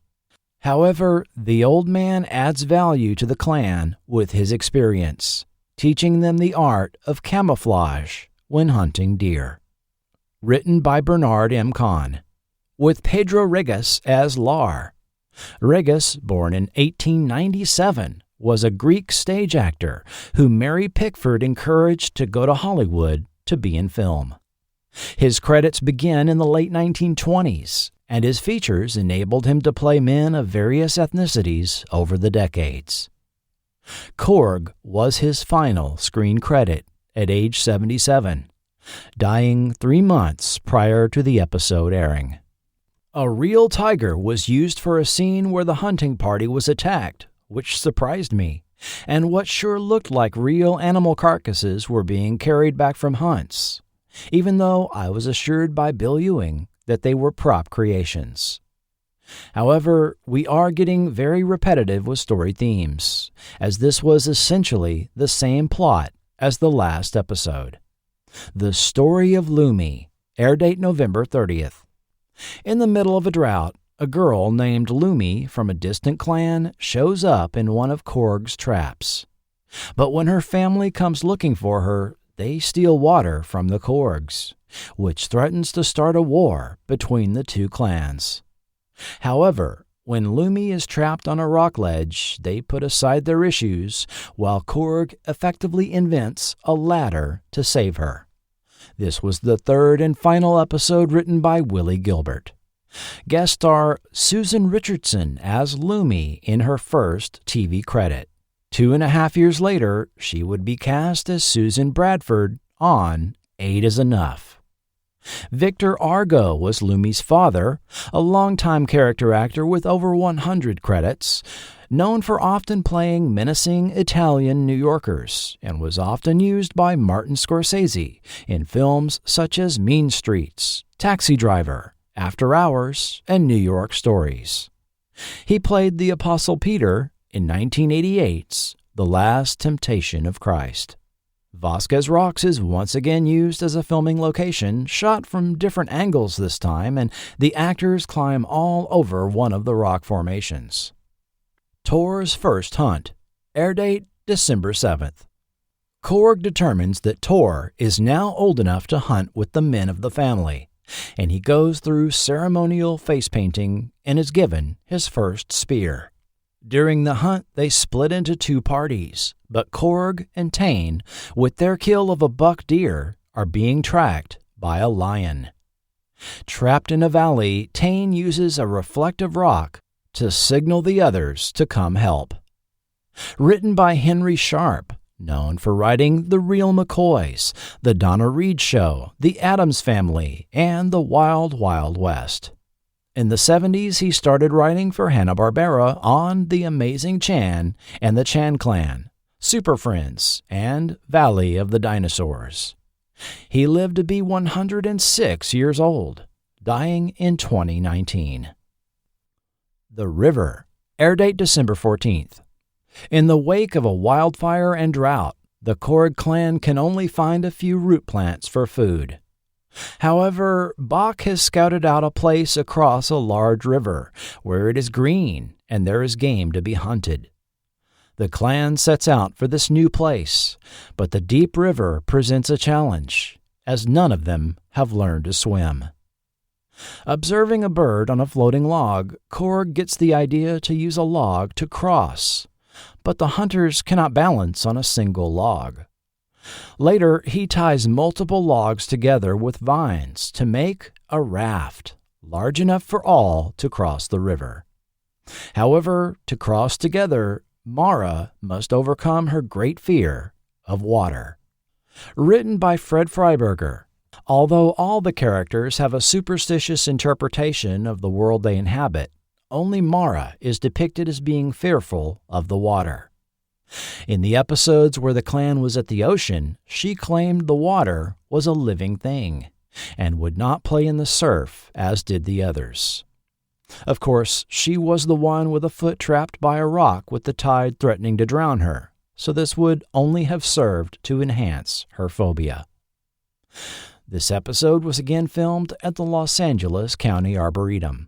However, the old man adds value to the clan with his experience, teaching them the art of camouflage when hunting deer. Written by Bernard M. Kahn, with Pedro Regas as Lar. Regas, born in 1897, was a Greek stage actor who Mary Pickford encouraged to go to Hollywood to be in film. His credits begin in the late 1920s, and his features enabled him to play men of various ethnicities over the decades. Korg was his final screen credit at age 77, dying 3 months prior to the episode airing. A real tiger was used for a scene where the hunting party was attacked, which surprised me, and what sure looked like real animal carcasses were being carried back from hunts, even though I was assured by Bill Ewing that they were prop creations. However, we are getting very repetitive with story themes, as this was essentially the same plot as the last episode. The Story of Lumi, air date November 30th. In the middle of a drought, a girl named Lumi from a distant clan shows up in one of Korg's traps. But when her family comes looking for her, they steal water from the Korgs, which threatens to start a war between the 2 clans. However, when Lumi is trapped on a rock ledge, they put aside their issues while Korg effectively invents a ladder to save her. This was the 3rd and final episode written by Willie Gilbert. Guest star Susan Richardson as Lumi in her first TV credit. 2.5 years later, she would be cast as Susan Bradford on 8 is Enough. Victor Argo was Lumi's father, a longtime character actor with over 100 credits, known for often playing menacing Italian New Yorkers, and was often used by Martin Scorsese in films such as Mean Streets, Taxi Driver, After Hours, and New York Stories. He played the Apostle Peter in 1988's The Last Temptation of Christ. Vasquez Rocks is once again used as a filming location, shot from different angles this time, and the actors climb all over one of the rock formations. Tor's First Hunt. Air date December 7th. Korg determines that Tor is now old enough to hunt with the men of the family, and he goes through ceremonial face painting and is given his first spear. During the hunt, they split into two parties, but Korg and Tane, with their kill of a buck deer, are being tracked by a lion. Trapped in a valley, Tane uses a reflective rock to signal the others to come help. Written by Henry Sharp, known for writing The Real McCoys, The Donna Reed Show, The Addams Family, and The Wild Wild West. In the 70s, he started writing for Hanna-Barbera on The Amazing Chan and the Chan Clan, Super Friends, and Valley of the Dinosaurs. He lived to be 106 years old, dying in 2019. The River. Air date December 14th. In the wake of a wildfire and drought, the Korg clan can only find a few root plants for food. However, Bach has scouted out a place across a large river where it is green and there is game to be hunted. The clan sets out for this new place, but the deep river presents a challenge, as none of them have learned to swim. Observing a bird on a floating log, Korg gets the idea to use a log to cross, but the hunters cannot balance on a single log. Later, he ties multiple logs together with vines to make a raft large enough for all to cross the river. However, to cross together, Mara must overcome her great fear of water. Written by Fred Freiberger, although all the characters have a superstitious interpretation of the world they inhabit, only Mara is depicted as being fearful of the water. In the episodes where the clan was at the ocean, she claimed the water was a living thing and would not play in the surf as did the others. Of course, she was the one with a foot trapped by a rock with the tide threatening to drown her, so this would only have served to enhance her phobia. This episode was again filmed at the Los Angeles County Arboretum.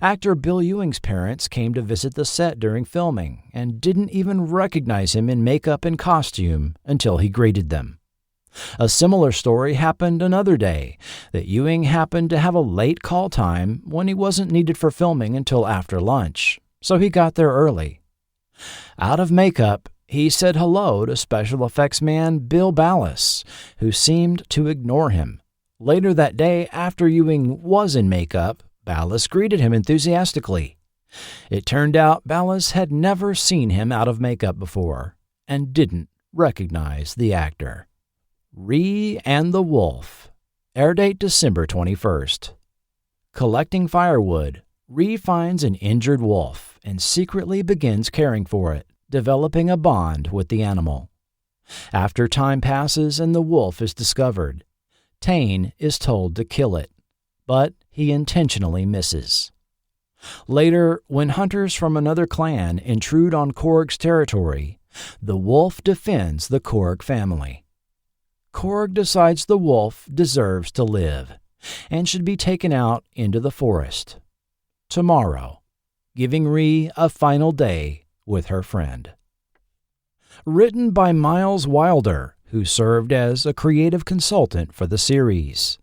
Actor Bill Ewing's parents came to visit the set during filming and didn't even recognize him in makeup and costume until he greeted them. A similar story happened another day, that Ewing happened to have a late call time when he wasn't needed for filming until after lunch, so he got there early. Out of makeup, he said hello to special effects man Bill Ballas, who seemed to ignore him. Later that day, after Ewing was in makeup, Ballas greeted him enthusiastically. It turned out Ballas had never seen him out of makeup before and didn't recognize the actor. Ree and the Wolf. Air date December 21st. Collecting firewood, Ree finds an injured wolf and secretly begins caring for it, developing a bond with the animal. After time passes and the wolf is discovered, Tane is told to kill it, but he intentionally misses. Later, when hunters from another clan intrude on Korg's territory, the wolf defends the Korg family. Korg decides the wolf deserves to live and should be taken out into the forest tomorrow, giving Ree a final day with her friend. Written by Miles Wilder, who served as a creative consultant for the series.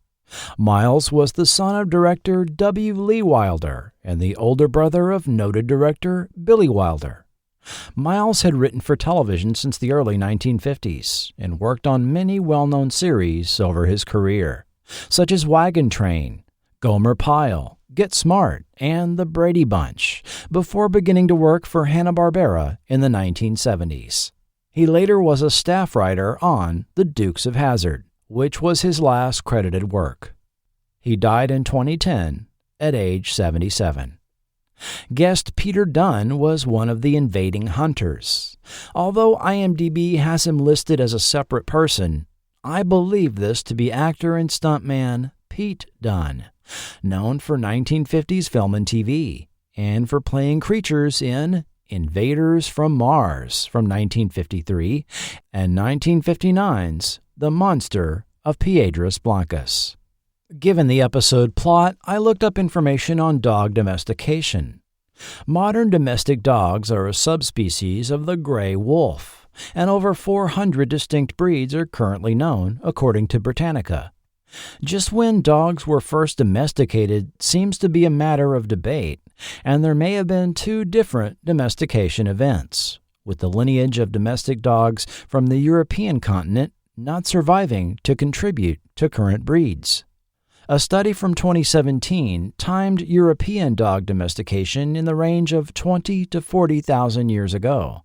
Miles was the son of director W. Lee Wilder and the older brother of noted director Billy Wilder. Miles had written for television since the early 1950s and worked on many well-known series over his career, such as Wagon Train, Gomer Pyle, Get Smart, and The Brady Bunch, before beginning to work for Hanna-Barbera in the 1970s. He later was a staff writer on The Dukes of Hazzard, which was his last credited work. He died in 2010 at age 77. Guest Peter Dunn was one of the invading hunters. Although IMDb has him listed as a separate person, I believe this to be actor and stuntman Pete Dunn, known for 1950s film and TV, and for playing creatures in Invaders from Mars from 1953 and 1959's The Monster of Piedras Blancas. Given the episode plot, I looked up information on dog domestication. Modern domestic dogs are a subspecies of the gray wolf, and over 400 distinct breeds are currently known, according to Britannica. Just when dogs were first domesticated seems to be a matter of debate, and there may have been two different domestication events, with the lineage of domestic dogs from the European continent not surviving to contribute to current breeds. A study from 2017 timed European dog domestication in the range of 20 to 40,000 years ago.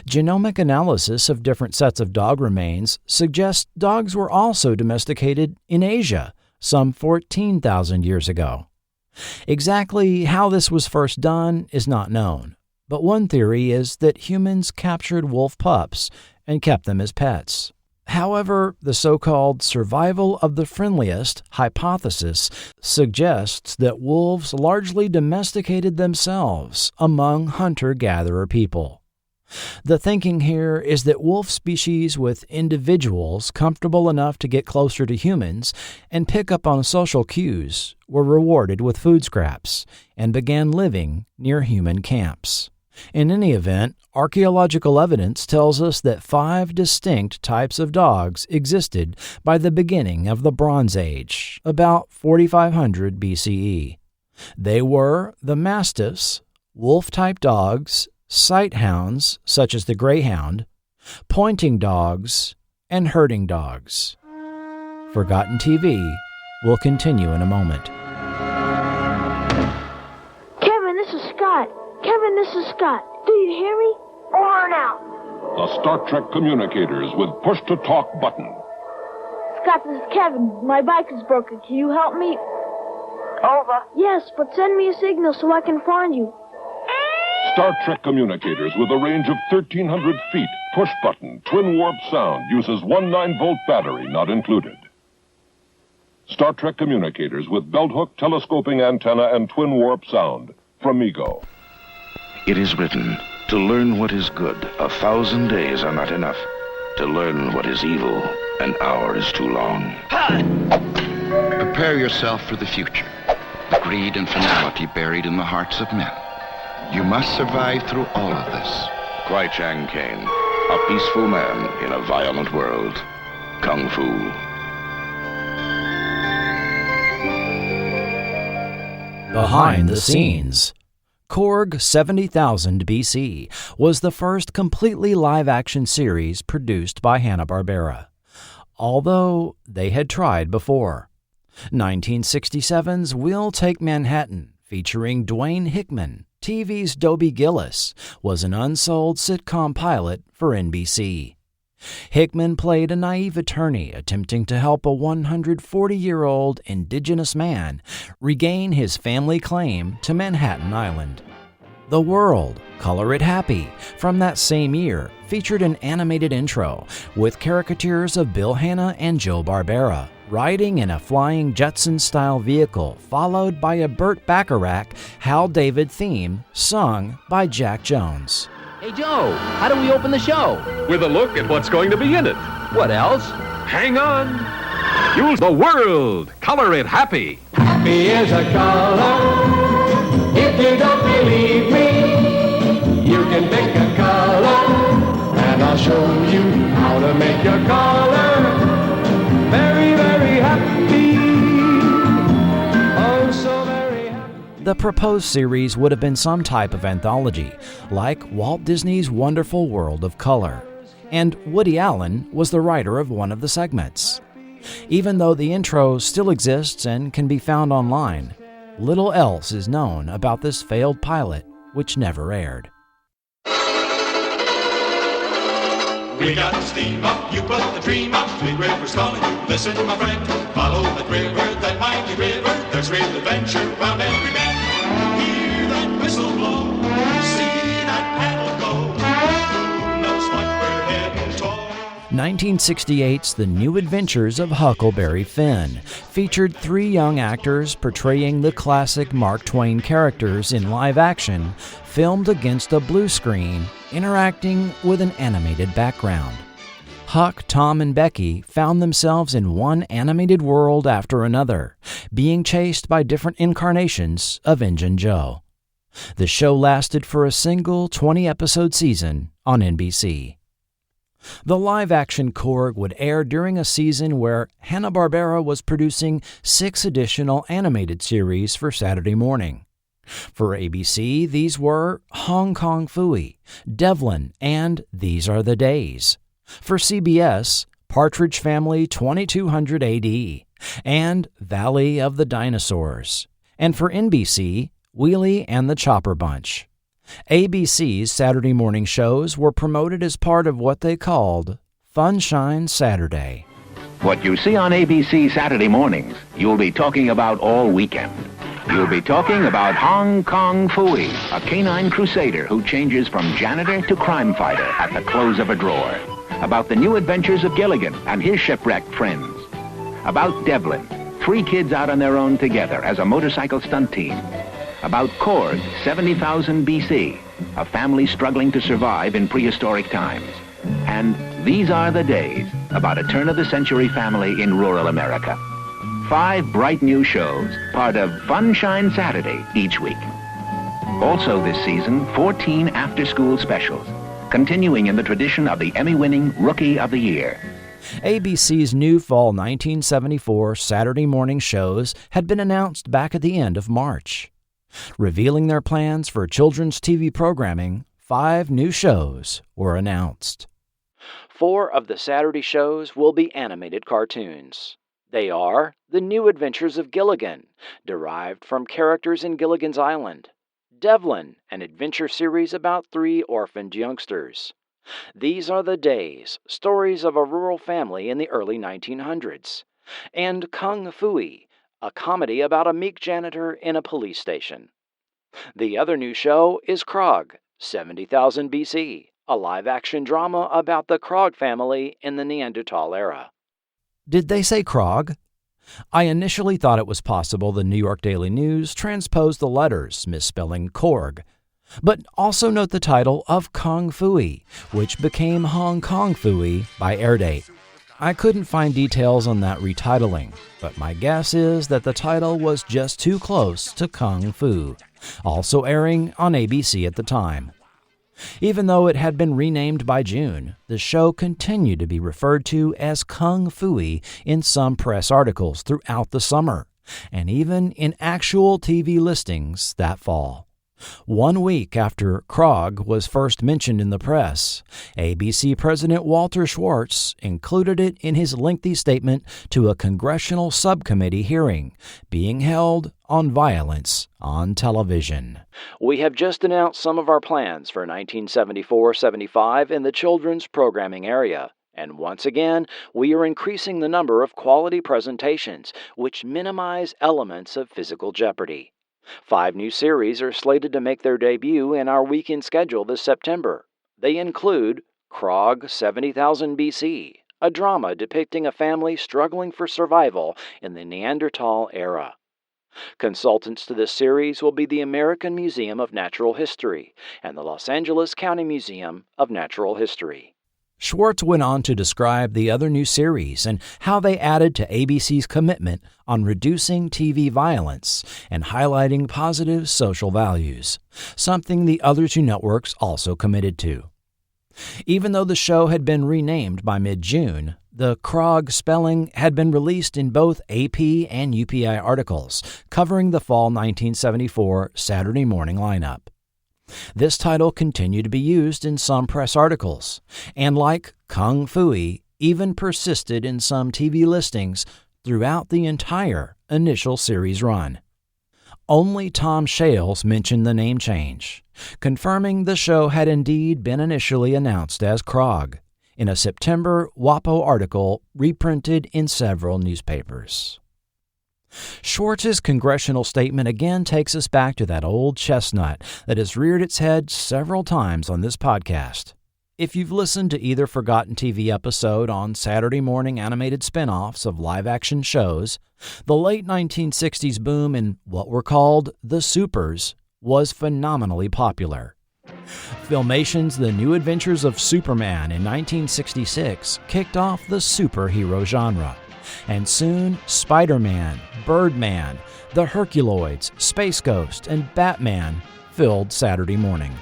Genomic analysis of different sets of dog remains suggests dogs were also domesticated in Asia some 14,000 years ago. Exactly how this was first done is not known, but one theory is that humans captured wolf pups and kept them as pets. However, the so-called survival of the friendliest hypothesis suggests that wolves largely domesticated themselves among hunter-gatherer people. The thinking here is that wolf species with individuals comfortable enough to get closer to humans and pick up on social cues were rewarded with food scraps and began living near human camps. In any event, archaeological evidence tells us that 5 distinct types of dogs existed by the beginning of the Bronze Age, about 4500 BCE. They were the mastiffs, wolf-type dogs, sighthounds, such as the greyhound, pointing dogs, and herding dogs. Forgotten TV will continue in a moment. Kevin, this is Scott. Kevin, this is Scott. Do you hear me? Over now. The Star Trek communicators with push-to-talk button. Scott, this is Kevin. My bike is broken. Can you help me? Over. Yes, but send me a signal so I can find you. Star Trek communicators with a range of 1,300 feet. Push button, twin warp sound, uses 9-volt battery, not included. Star Trek communicators with belt hook, telescoping antenna, and twin warp sound. From Ego. It is written, to learn what is good, 1,000 days are not enough. To learn what is evil, an hour is too long. Prepare yourself for the future. The greed and finality buried in the hearts of men. You must survive through all of this. Kwai Chang Caine, a peaceful man in a violent world. Kung Fu. Behind the scenes. Korg 70,000 BC was the first completely live-action series produced by Hanna-Barbera, although they had tried before. 1967's We'll Take Manhattan, featuring Dwayne Hickman, TV's Dobie Gillis, was an unsold sitcom pilot for NBC. Hickman played a naive attorney attempting to help a 140-year-old indigenous man regain his family claim to Manhattan Island. The World, Color It Happy, from that same year, featured an animated intro with caricatures of Bill Hanna and Joe Barbera riding in a flying Jetson-style vehicle, followed by a Burt Bacharach Hal David theme sung by Jack Jones. Hey, Joe, how do we open the show? With a look at what's going to be in it. What else? Hang on. Use The World. Color it happy. Happy is a color. If you don't believe me, you can pick a color, and I'll show you how to make your color very, very happy. Oh, so very happy. The proposed series would have been some type of anthology, like Walt Disney's Wonderful World of Color, and Woody Allen was the writer of one of the segments. Even though the intro still exists and can be found online, little else is known about this failed pilot, which never aired. We got the steam up, you put the dream up. Big River's calling you, listen my friend. Follow that river, that mighty river. There's real adventure round every bend. Hear that whistle 1968's The New Adventures of Huckleberry Finn featured 3 young actors portraying the classic Mark Twain characters in live action, filmed against a blue screen, interacting with an animated background. Huck, Tom, and Becky found themselves in one animated world after another, being chased by different incarnations of Injun Joe. The show lasted for a single 20-episode season on NBC. The live-action Korg would air during a season where Hanna-Barbera was producing 6 additional animated series for Saturday morning. For ABC, these were Hong Kong Phooey, Devlin, and These Are the Days. For CBS, Partridge Family 2200 AD, and Valley of the Dinosaurs. And for NBC, Wheelie and the Chopper Bunch. ABC's Saturday morning shows were promoted as part of what they called Funshine Saturday. What you see on ABC Saturday mornings, you'll be talking about all weekend. You'll be talking about Hong Kong Phooey, a canine crusader who changes from janitor to crime fighter at the close of a drawer. About the new adventures of Gilligan and his shipwrecked friends. About Devlin, 3 kids out on their own together as a motorcycle stunt team. About Korg, 70,000 BC, a family struggling to survive in prehistoric times. And These Are the Days, about a turn-of-the-century family in rural America. 5 bright new shows, part of Funshine Saturday each week. Also this season, 14 after-school specials, continuing in the tradition of the Emmy-winning Rookie of the Year. ABC's new fall 1974 Saturday morning shows had been announced back at the end of March. Revealing their plans for children's TV programming, 5 new shows were announced. 4 of the Saturday shows will be animated cartoons. They are The New Adventures of Gilligan, derived from characters in Gilligan's Island. Devlin, an adventure series about 3 orphaned youngsters. These Are the Days, stories of a rural family in the early 1900s. And Kung Phooey, a comedy about a meek janitor in a police station. The other new show is Krog, 70,000 BC, a live-action drama about the Krog family in the Neanderthal era. Did they say Krog? I initially thought it was possible the New York Daily News transposed the letters, misspelling Korg. But also note the title of Kung Phooey, which became Hong Kong Phooey by air date. I couldn't find details on that retitling, but my guess is that the title was just too close to Kung Fu, also airing on ABC at the time. Even though it had been renamed by June, the show continued to be referred to as Kung Phooey in some press articles throughout the summer, and even in actual TV listings that fall. 1 week after Krog was first mentioned in the press, ABC President Walter Schwartz included it in his lengthy statement to a congressional subcommittee hearing being held on violence on television. We have just announced some of our plans for 1974-75 in the children's programming area. And once again, we are increasing the number of quality presentations which minimize elements of physical jeopardy. 5 new series are slated to make their debut in our weekend schedule this September. They include Krog 70,000 BC, a drama depicting a family struggling for survival in the Neanderthal era. Consultants to this series will be the American Museum of Natural History and the Los Angeles County Museum of Natural History. Schwartz went on to describe the other new series and how they added to ABC's commitment on reducing TV violence and highlighting positive social values, something the other 2 networks also committed to. Even though the show had been renamed by mid-June, the Krog spelling had been released in both AP and UPI articles covering the fall 1974 Saturday morning lineup. This title continued to be used in some press articles, and like Kung Phooey, even persisted in some TV listings throughout the entire initial series run. Only Tom Shales mentioned the name change, confirming the show had indeed been initially announced as Krog, in a September WAPO article reprinted in several newspapers. Schwartz's congressional statement again takes us back to that old chestnut that has reared its head several times on this podcast. If you've listened to either Forgotten TV episode on Saturday morning animated spin-offs of live-action shows, the late 1960s boom in what were called the Supers was phenomenally popular. Filmation's The New Adventures of Superman in 1966 kicked off the superhero genre, and soon Spider-Man, Birdman, the Herculoids, Space Ghost, and Batman filled Saturday morning.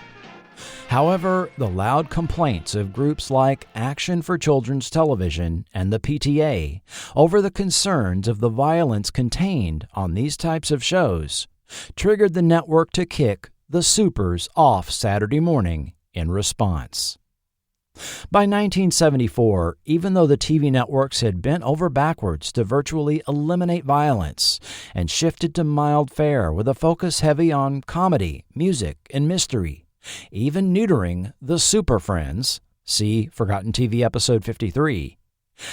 However, the loud complaints of groups like Action for Children's Television and the PTA over the concerns of the violence contained on these types of shows triggered the network to kick the Supers off Saturday morning in response. By 1974, even though the TV networks had bent over backwards to virtually eliminate violence and shifted to mild fare with a focus heavy on comedy, music, and mystery, even neutering the Super Friends, see Forgotten TV episode 53,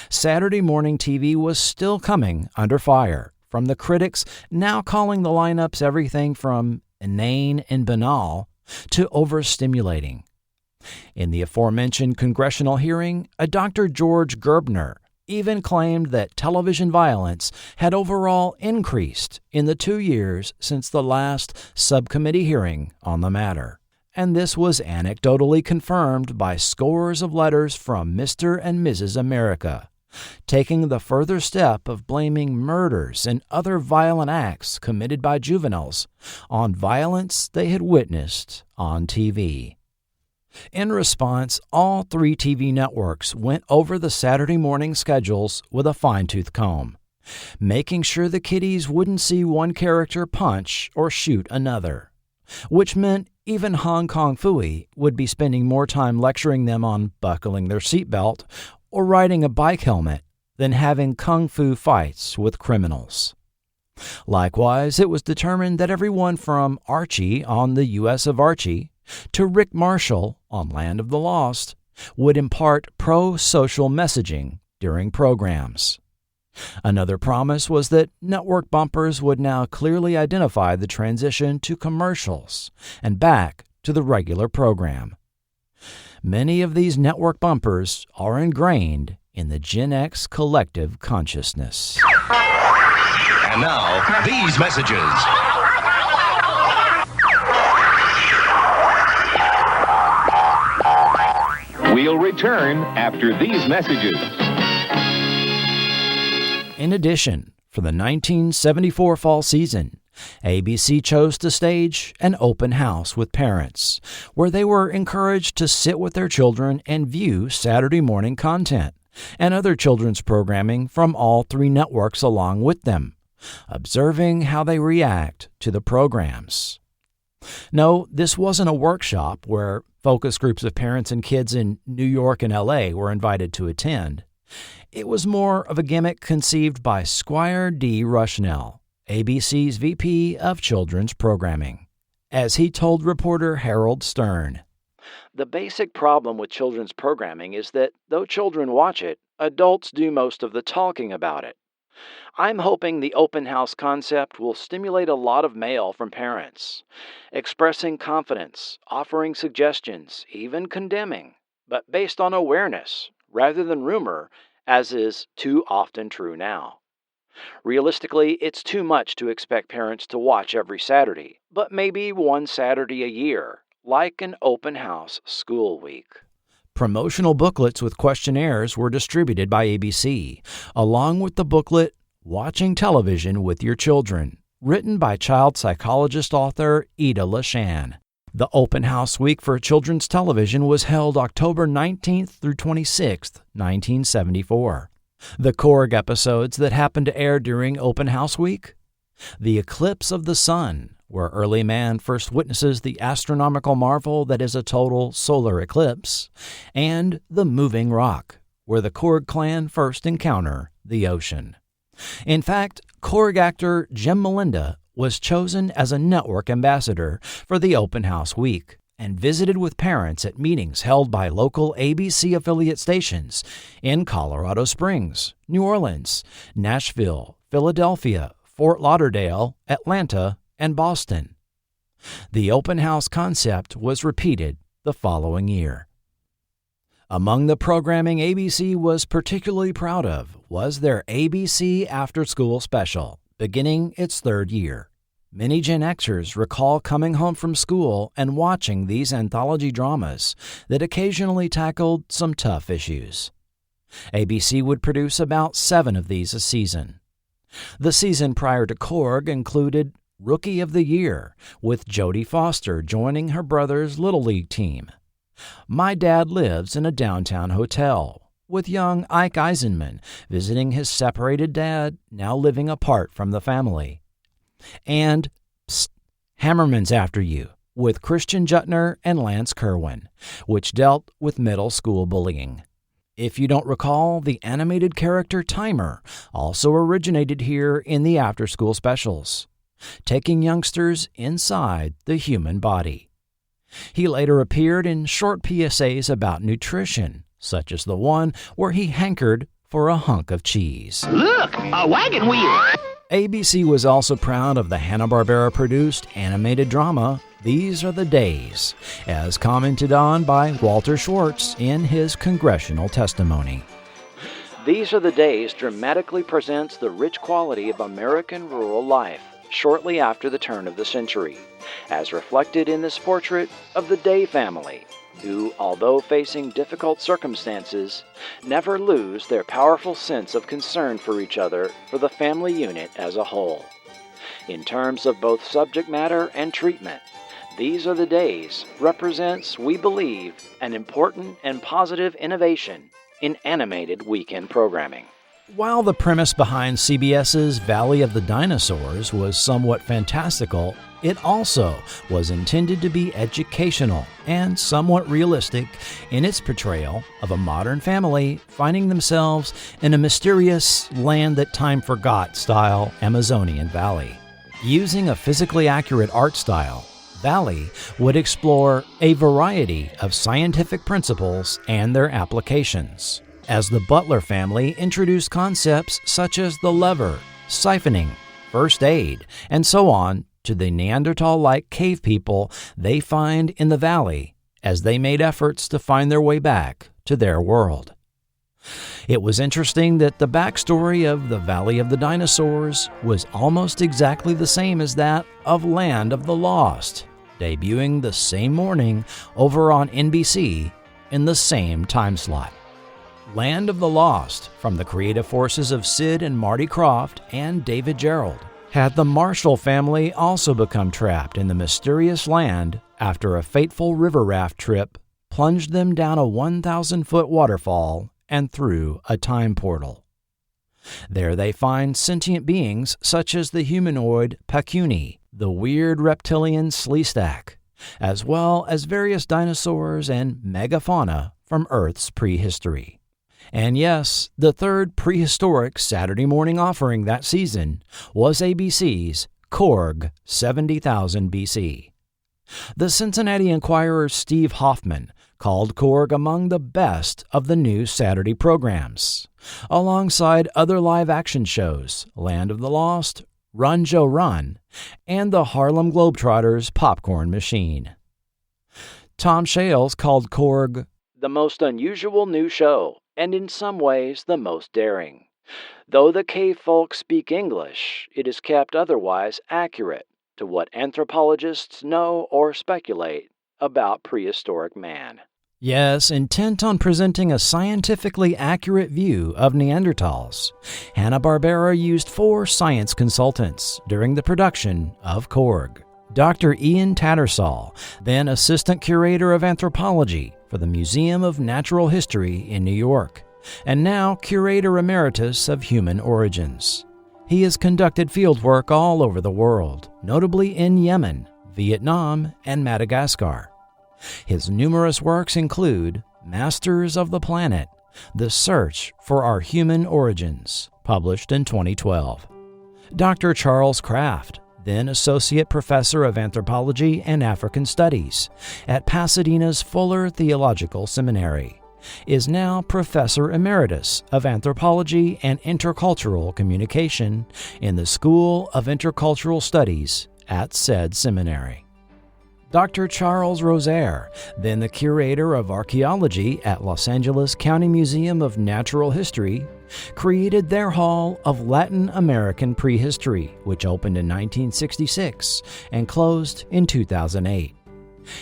Saturday morning TV was still coming under fire from the critics now calling the lineups everything from inane and banal to overstimulating. In the aforementioned congressional hearing, a Dr. George Gerbner even claimed that television violence had overall increased in the 2 years since the last subcommittee hearing on the matter. And this was anecdotally confirmed by scores of letters from Mr. and Mrs. America, taking the further step of blaming murders and other violent acts committed by juveniles on violence they had witnessed on TV. In response, all 3 TV networks went over the Saturday morning schedules with a fine-tooth comb, making sure the kiddies wouldn't see one character punch or shoot another, which meant even Hong Kong Phooey would be spending more time lecturing them on buckling their seatbelt or riding a bike helmet than having kung fu fights with criminals. Likewise, it was determined that everyone from Archie on the U.S. of Archie to Rick Marshall on Land of the Lost would impart pro-social messaging during programs. Another promise was that network bumpers would now clearly identify the transition to commercials and back to the regular program. Many of these network bumpers are ingrained in the Gen X collective consciousness. And now, these messages. We'll return after these messages. In addition, for the 1974 fall season, ABC chose to stage an open house with parents, where they were encouraged to sit with their children and view Saturday morning content and other children's programming from all 3 networks along with them, observing how they react to the programs. No, this wasn't a workshop where focus groups of parents and kids in New York and L.A. were invited to attend. It was more of a gimmick conceived by Squire D. Rushnell, ABC's VP of Children's Programming, as he told reporter Harold Stern. The basic problem with children's programming is that though children watch it, adults do most of the talking about it. I'm hoping the open house concept will stimulate a lot of mail from parents, expressing confidence, offering suggestions, even condemning, but based on awareness rather than rumor, as is too often true now. Realistically, it's too much to expect parents to watch every Saturday, but maybe one Saturday a year, like an open house school week. Promotional booklets with questionnaires were distributed by ABC, along with the booklet Watching Television with Your Children, written by child psychologist author Ida LaShan. The Open House Week for Children's Television was held October 19th through 26th, 1974. The Korg episodes that happened to air during Open House Week: The Eclipse of the Sun, where early man first witnesses the astronomical marvel that is a total solar eclipse, and The Moving Rock, where the Korg clan first encounter the ocean. In fact, Korg actor Jim Malinda was chosen as a network ambassador for the Open House Week and visited with parents at meetings held by local ABC affiliate stations in Colorado Springs, New Orleans, Nashville, Philadelphia, Fort Lauderdale, Atlanta, and Boston. The open house concept was repeated the following year. Among the programming ABC was particularly proud of was their ABC After School Special, beginning its third year. Many Gen Xers recall coming home from school and watching these anthology dramas that occasionally tackled some tough issues. ABC would produce about 7 of these a season. The season prior to Korg included Rookie of the Year, with Jodie Foster joining her brother's Little League team. My Dad Lives in a Downtown Hotel, with young Ike Eisenman visiting his separated dad, now living apart from the family. And Hammerman's After You, with Christian Jutner and Lance Kerwin, which dealt with middle school bullying. If you don't recall, the animated character Timer also originated here in the after-school specials, taking youngsters inside the human body. He later appeared in short PSAs about nutrition, such as the one where he hankered for a hunk of cheese. Look, a wagon wheel! ABC was also proud of the Hanna-Barbera produced animated drama These Are the Days, as commented on by Walter Schwartz in his congressional testimony. These Are the Days dramatically presents the rich quality of American rural life shortly after the turn of the century, as reflected in this portrait of the Day family, who, although facing difficult circumstances, never lose their powerful sense of concern for each other for the family unit as a whole. In terms of both subject matter and treatment, These Are the Days represents, we believe, an important and positive innovation in animated weekend programming. While the premise behind CBS's Valley of the Dinosaurs was somewhat fantastical, it also was intended to be educational and somewhat realistic in its portrayal of a modern family finding themselves in a mysterious land that time forgot style Amazonian valley. Using a physically accurate art style, Valley would explore a variety of scientific principles and their applications, as the Butler family introduced concepts such as the lever, siphoning, first aid, and so on to the Neanderthal-like cave people they find in the valley as they made efforts to find their way back to their world. It was interesting that the backstory of the Valley of the Dinosaurs was almost exactly the same as that of Land of the Lost, debuting the same morning over on NBC in the same time slot. Land of the Lost, from the creative forces of Sid and Marty Krofft and David Gerrold, had the Marshall family also become trapped in the mysterious land after a fateful river raft trip plunged them down a 1,000-foot waterfall and through a time portal. There they find sentient beings such as the humanoid Pakuni, the weird reptilian Sleestak, as well as various dinosaurs and megafauna from Earth's prehistory. And yes, the third prehistoric Saturday morning offering that season was ABC's Korg 70,000 BC. The Cincinnati Enquirer's Steve Hoffman called Korg among the best of the new Saturday programs, alongside other live-action shows, Land of the Lost, Run, Joe, Run, and the Harlem Globetrotters Popcorn Machine. Tom Shales called Korg the most unusual new show, and in some ways the most daring. Though the cave folk speak English, it is kept otherwise accurate to what anthropologists know or speculate about prehistoric man. Yes, intent on presenting a scientifically accurate view of Neanderthals, Hanna-Barbera used 4 science consultants during the production of Korg. Dr. Ian Tattersall, then Assistant Curator of Anthropology for the Museum of Natural History in New York, and now Curator Emeritus of Human Origins. He has conducted fieldwork all over the world, notably in Yemen, Vietnam, and Madagascar. His numerous works include Masters of the Planet, The Search for Our Human Origins, published in 2012. Dr. Charles Kraft, then Associate Professor of Anthropology and African Studies at Pasadena's Fuller Theological Seminary, is now Professor Emeritus of Anthropology and Intercultural Communication in the School of Intercultural Studies at said seminary. Dr. Charles Rosaire, then the curator of archaeology at Los Angeles County Museum of Natural History, created their Hall of Latin American Prehistory, which opened in 1966 and closed in 2008.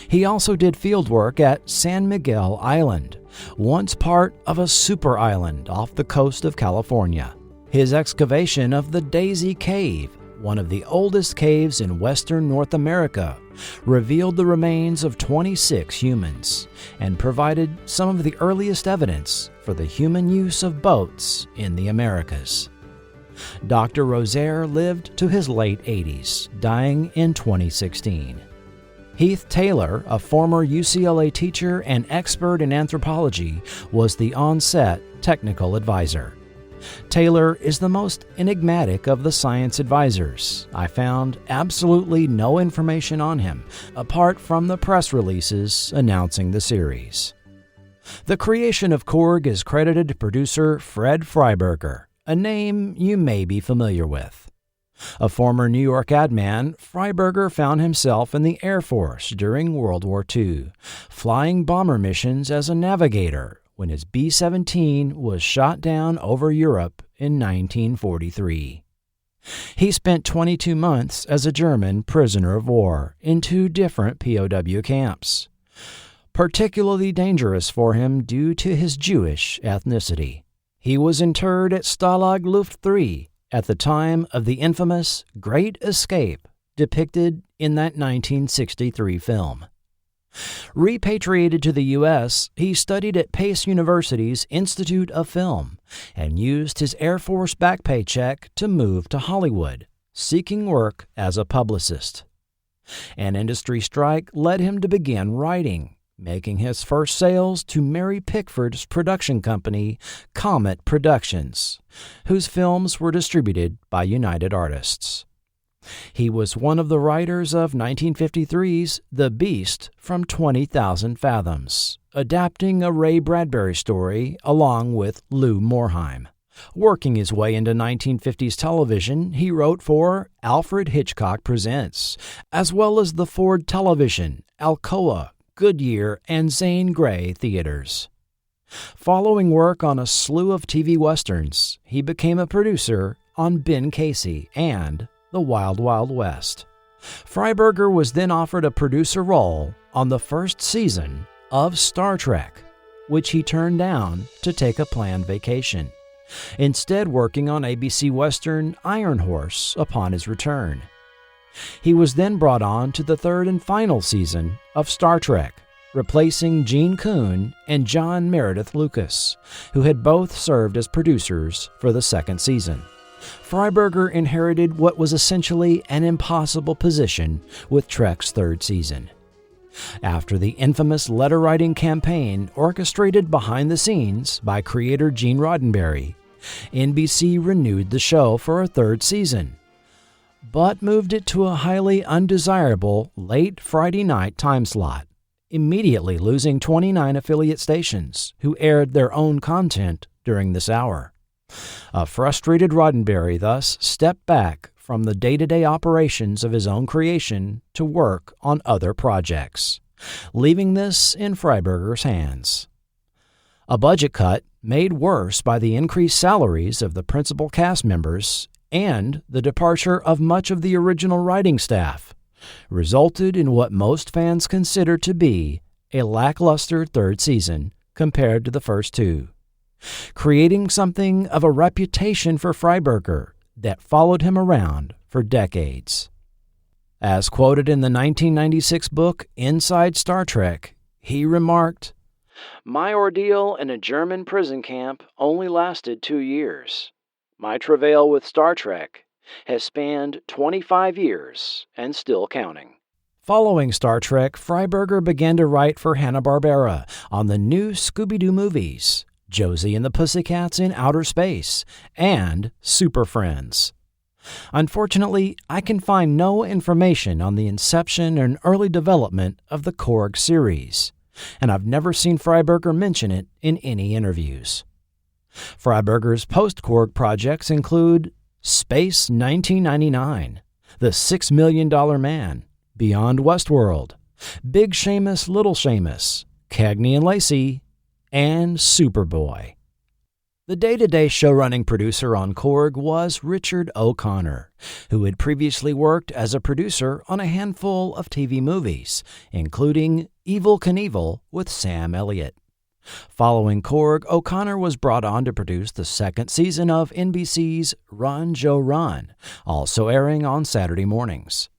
He also did fieldwork at San Miguel Island, once part of a super island off the coast of California. His excavation of the Daisy Cave, one of the oldest caves in western North America, revealed the remains of 26 humans and provided some of the earliest evidence for the human use of boats in the Americas. Dr. Rosaire lived to his late 80s, dying in 2016. Heath Taylor, a former UCLA teacher and expert in anthropology, was the on-set technical advisor. Taylor is the most enigmatic of the science advisors. I found absolutely no information on him, apart from the press releases announcing the series. The creation of Korg is credited to producer Fred Freiberger, a name you may be familiar with. A former New York ad man, Freiberger found himself in the Air Force during World War II, flying bomber missions as a navigator when his B-17 was shot down over Europe in 1943. He spent 22 months as a German prisoner of war in 2 different POW camps, particularly dangerous for him due to his Jewish ethnicity. He was interred at Stalag Luft III at the time of the infamous Great Escape depicted in that 1963 film. Repatriated to the U.S., he studied at Pace University's Institute of Film and used his Air Force back paycheck to move to Hollywood, seeking work as a publicist. An industry strike led him to begin writing, making his first sales to Mary Pickford's production company, Comet Productions, whose films were distributed by United Artists. He was one of the writers of 1953's The Beast from 20,000 Fathoms, adapting a Ray Bradbury story along with Lou Morheim. Working his way into 1950s television, he wrote for Alfred Hitchcock Presents, as well as the Ford Television, Alcoa, Goodyear, and Zane Grey theaters. Following work on a slew of TV westerns, he became a producer on Ben Casey and The Wild Wild West. Freiberger was then offered a producer role on the first season of Star Trek, which he turned down to take a planned vacation, instead working on ABC Western Iron Horse upon his return. He was then brought on to the 3rd and final season of Star Trek, replacing Gene Kuhn and John Meredith Lucas, who had both served as producers for the 2nd season. Freiberger inherited what was essentially an impossible position with Trek's 3rd season. After the infamous letter-writing campaign orchestrated behind the scenes by creator Gene Roddenberry, NBC renewed the show for a 3rd season, but moved it to a highly undesirable late Friday night time slot, immediately losing 29 affiliate stations who aired their own content during this hour. A frustrated Roddenberry thus stepped back from the day-to-day operations of his own creation to work on other projects, leaving this in Freiberger's hands. A budget cut, made worse by the increased salaries of the principal cast members and the departure of much of the original writing staff, resulted in what most fans consider to be a lackluster 3rd season compared to the first 2. Creating something of a reputation for Freiberger that followed him around for decades. As quoted in the 1996 book Inside Star Trek, he remarked, "My ordeal in a German prison camp only lasted 2 years. My travail with Star Trek has spanned 25 years and still counting." Following Star Trek, Freiberger began to write for Hanna-Barbera on the new Scooby-Doo movies, Josie and the Pussycats in Outer Space, and Super Friends. Unfortunately, I can find no information on the inception and early development of the Korg series, and I've never seen Freiberger mention it in any interviews. Freiberger's post-Korg projects include Space 1999, The $6 Million Man, Beyond Westworld, Big Seamus, Little Seamus, Cagney and Lacey, and Superboy. The day-to-day show-running producer on Korg was Richard O'Connor, who had previously worked as a producer on a handful of TV movies, including Evel Knievel with Sam Elliott. Following Korg, O'Connor was brought on to produce the second season of NBC's Run, Joe, Run, also airing on Saturday mornings.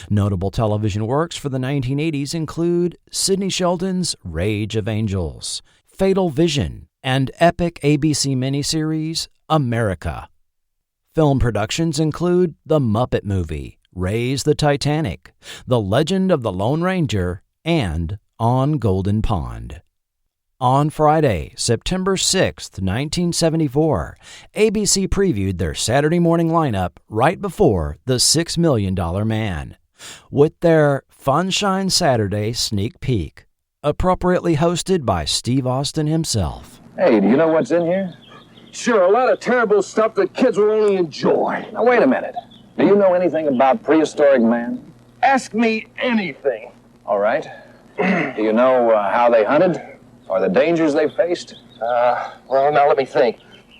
Notable television works for the 1980s include Sidney Sheldon's Rage of Angels, Fatal Vision, and epic ABC miniseries America. Film productions include The Muppet Movie, Raise the Titanic, The Legend of the Lone Ranger, and On Golden Pond. On Friday, September 6, 1974, ABC previewed their Saturday morning lineup right before The $6 Million Man, with their Funshine Saturday sneak peek, appropriately hosted by Steve Austin himself. Hey, do you know what's in here? Sure, a lot of terrible stuff that kids will only enjoy. Now, wait a minute. Do you know anything about prehistoric man? Ask me anything. All right. Do you know how they hunted? Or the dangers they faced? Well, now let me think.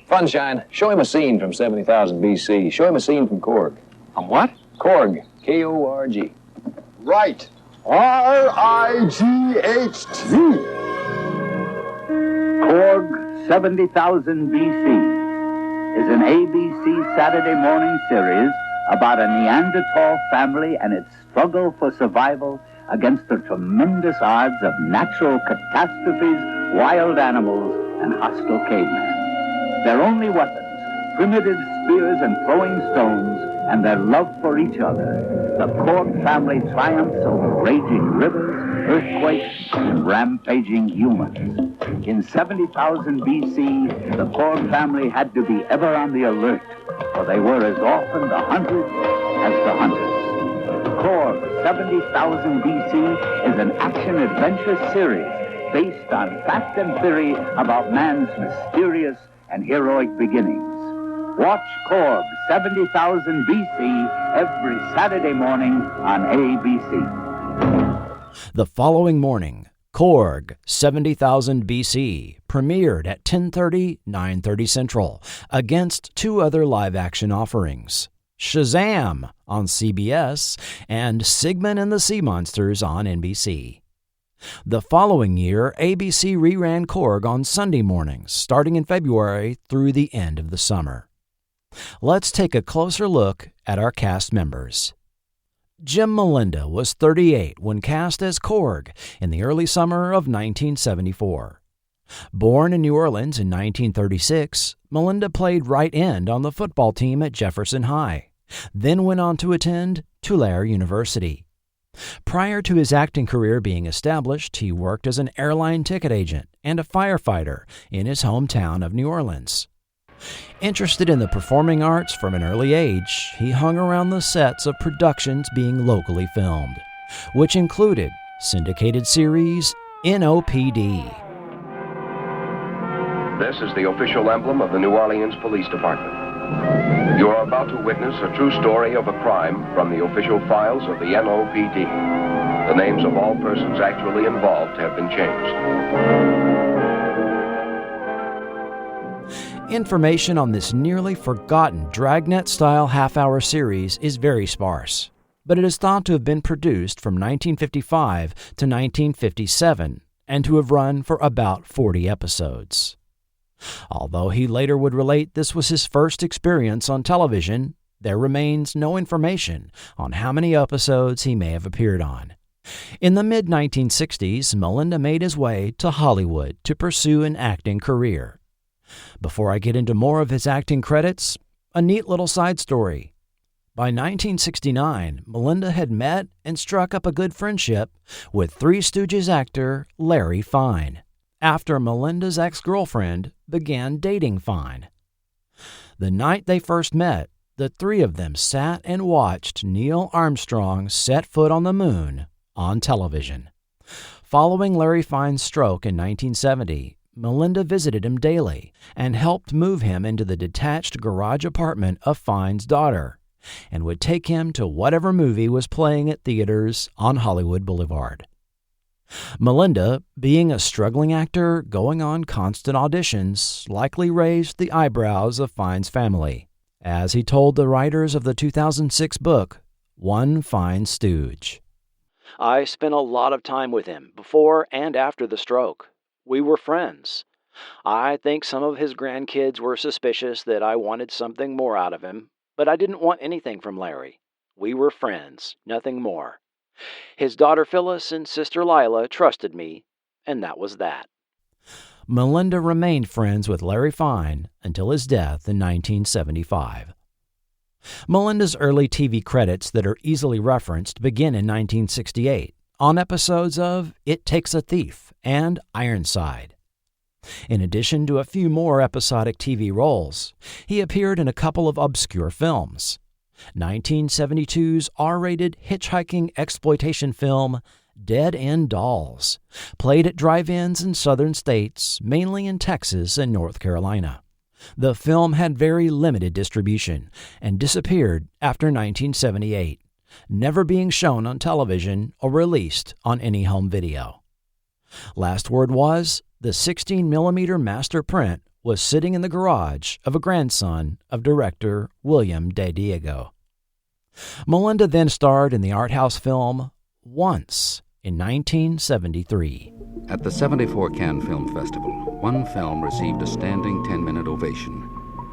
Funshine, show him a scene from 70,000 BC. Show him a scene from Korg. From what? Korg. K-O-R-G. Right. R-I-G-H-T. Korg 70,000 BC is an ABC Saturday morning series about a Neanderthal family and its struggle for survival against the tremendous odds of natural catastrophes, wild animals, and hostile cavemen. Their only weapons, primitive spears and throwing stones, and their love for each other. The Korg family triumphs over raging rivers, earthquakes, and rampaging humans. In 70,000 BC, the Korg family had to be ever on the alert, for they were as often the hunted as the hunters. Korg 70,000 BC is an action-adventure series based on fact and theory about man's mysterious and heroic beginnings. Watch Korg 70,000 BC every Saturday morning on ABC. The following morning, Korg 70,000 BC premiered at 10:30, 9:30 Central against two other live-action offerings, Shazam on CBS and Sigmund and the Sea Monsters on NBC. The following year, ABC reran Korg on Sunday mornings, starting in February through the end of the summer. Let's take a closer look at our cast members. Jim Malinda was 38 when cast as Korg in the early summer of 1974. Born in New Orleans in 1936, Malinda played right end on the football team at Jefferson High, then went on to attend Tulare University. Prior to his acting career being established, he worked as an airline ticket agent and a firefighter in his hometown of New Orleans. Interested in the performing arts from an early age, he hung around the sets of productions being locally filmed, which included syndicated series NOPD. This is the official emblem of the New Orleans Police Department. You are about to witness a true story of a crime from the official files of the NOPD. The names of all persons actually involved have been changed. Information on this nearly forgotten Dragnet-style half-hour series is very sparse, but it is thought to have been produced from 1955 to 1957 and to have run for about 40 episodes. Although he later would relate this was his first experience on television, there remains no information on how many episodes he may have appeared on. In the mid-1960s, Malinda made his way to Hollywood to pursue an acting career. Before I get into more of his acting credits, a neat little side story. By 1969, Malinda had met and struck up a good friendship with Three Stooges actor Larry Fine, after Melinda's ex-girlfriend began dating Fine. The night they first met, the three of them sat and watched Neil Armstrong set foot on the moon on television. Following Larry Fine's stroke in 1970, Malinda visited him daily and helped move him into the detached garage apartment of Fine's daughter, and would take him to whatever movie was playing at theaters on Hollywood Boulevard. Malinda, being a struggling actor going on constant auditions, likely raised the eyebrows of Fine's family, as he told the writers of the 2006 book, One Fine Stooge. I spent a lot of time with him before and after the stroke. We were friends. I think some of his grandkids were suspicious that I wanted something more out of him, but I didn't want anything from Larry. We were friends, nothing more. His daughter Phyllis and sister Lila trusted me, and that was that. Malinda remained friends with Larry Fine until his death in 1975. Malinda's early TV credits that are easily referenced begin in 1968 on episodes of It Takes a Thief and Ironside. In addition to a few more episodic TV roles, he appeared in a couple of obscure films. 1972's R-rated hitchhiking exploitation film Dead End Dolls, played at drive-ins in southern states, mainly in Texas and North Carolina. The film had very limited distribution and disappeared after 1978, never being shown on television or released on any home video. Last word was, the 16mm master print was sitting in the garage of a grandson of director William De Diego. Malinda then starred in the art house film Once in 1973. At the 74 Cannes Film Festival, one film received a standing 10-minute ovation.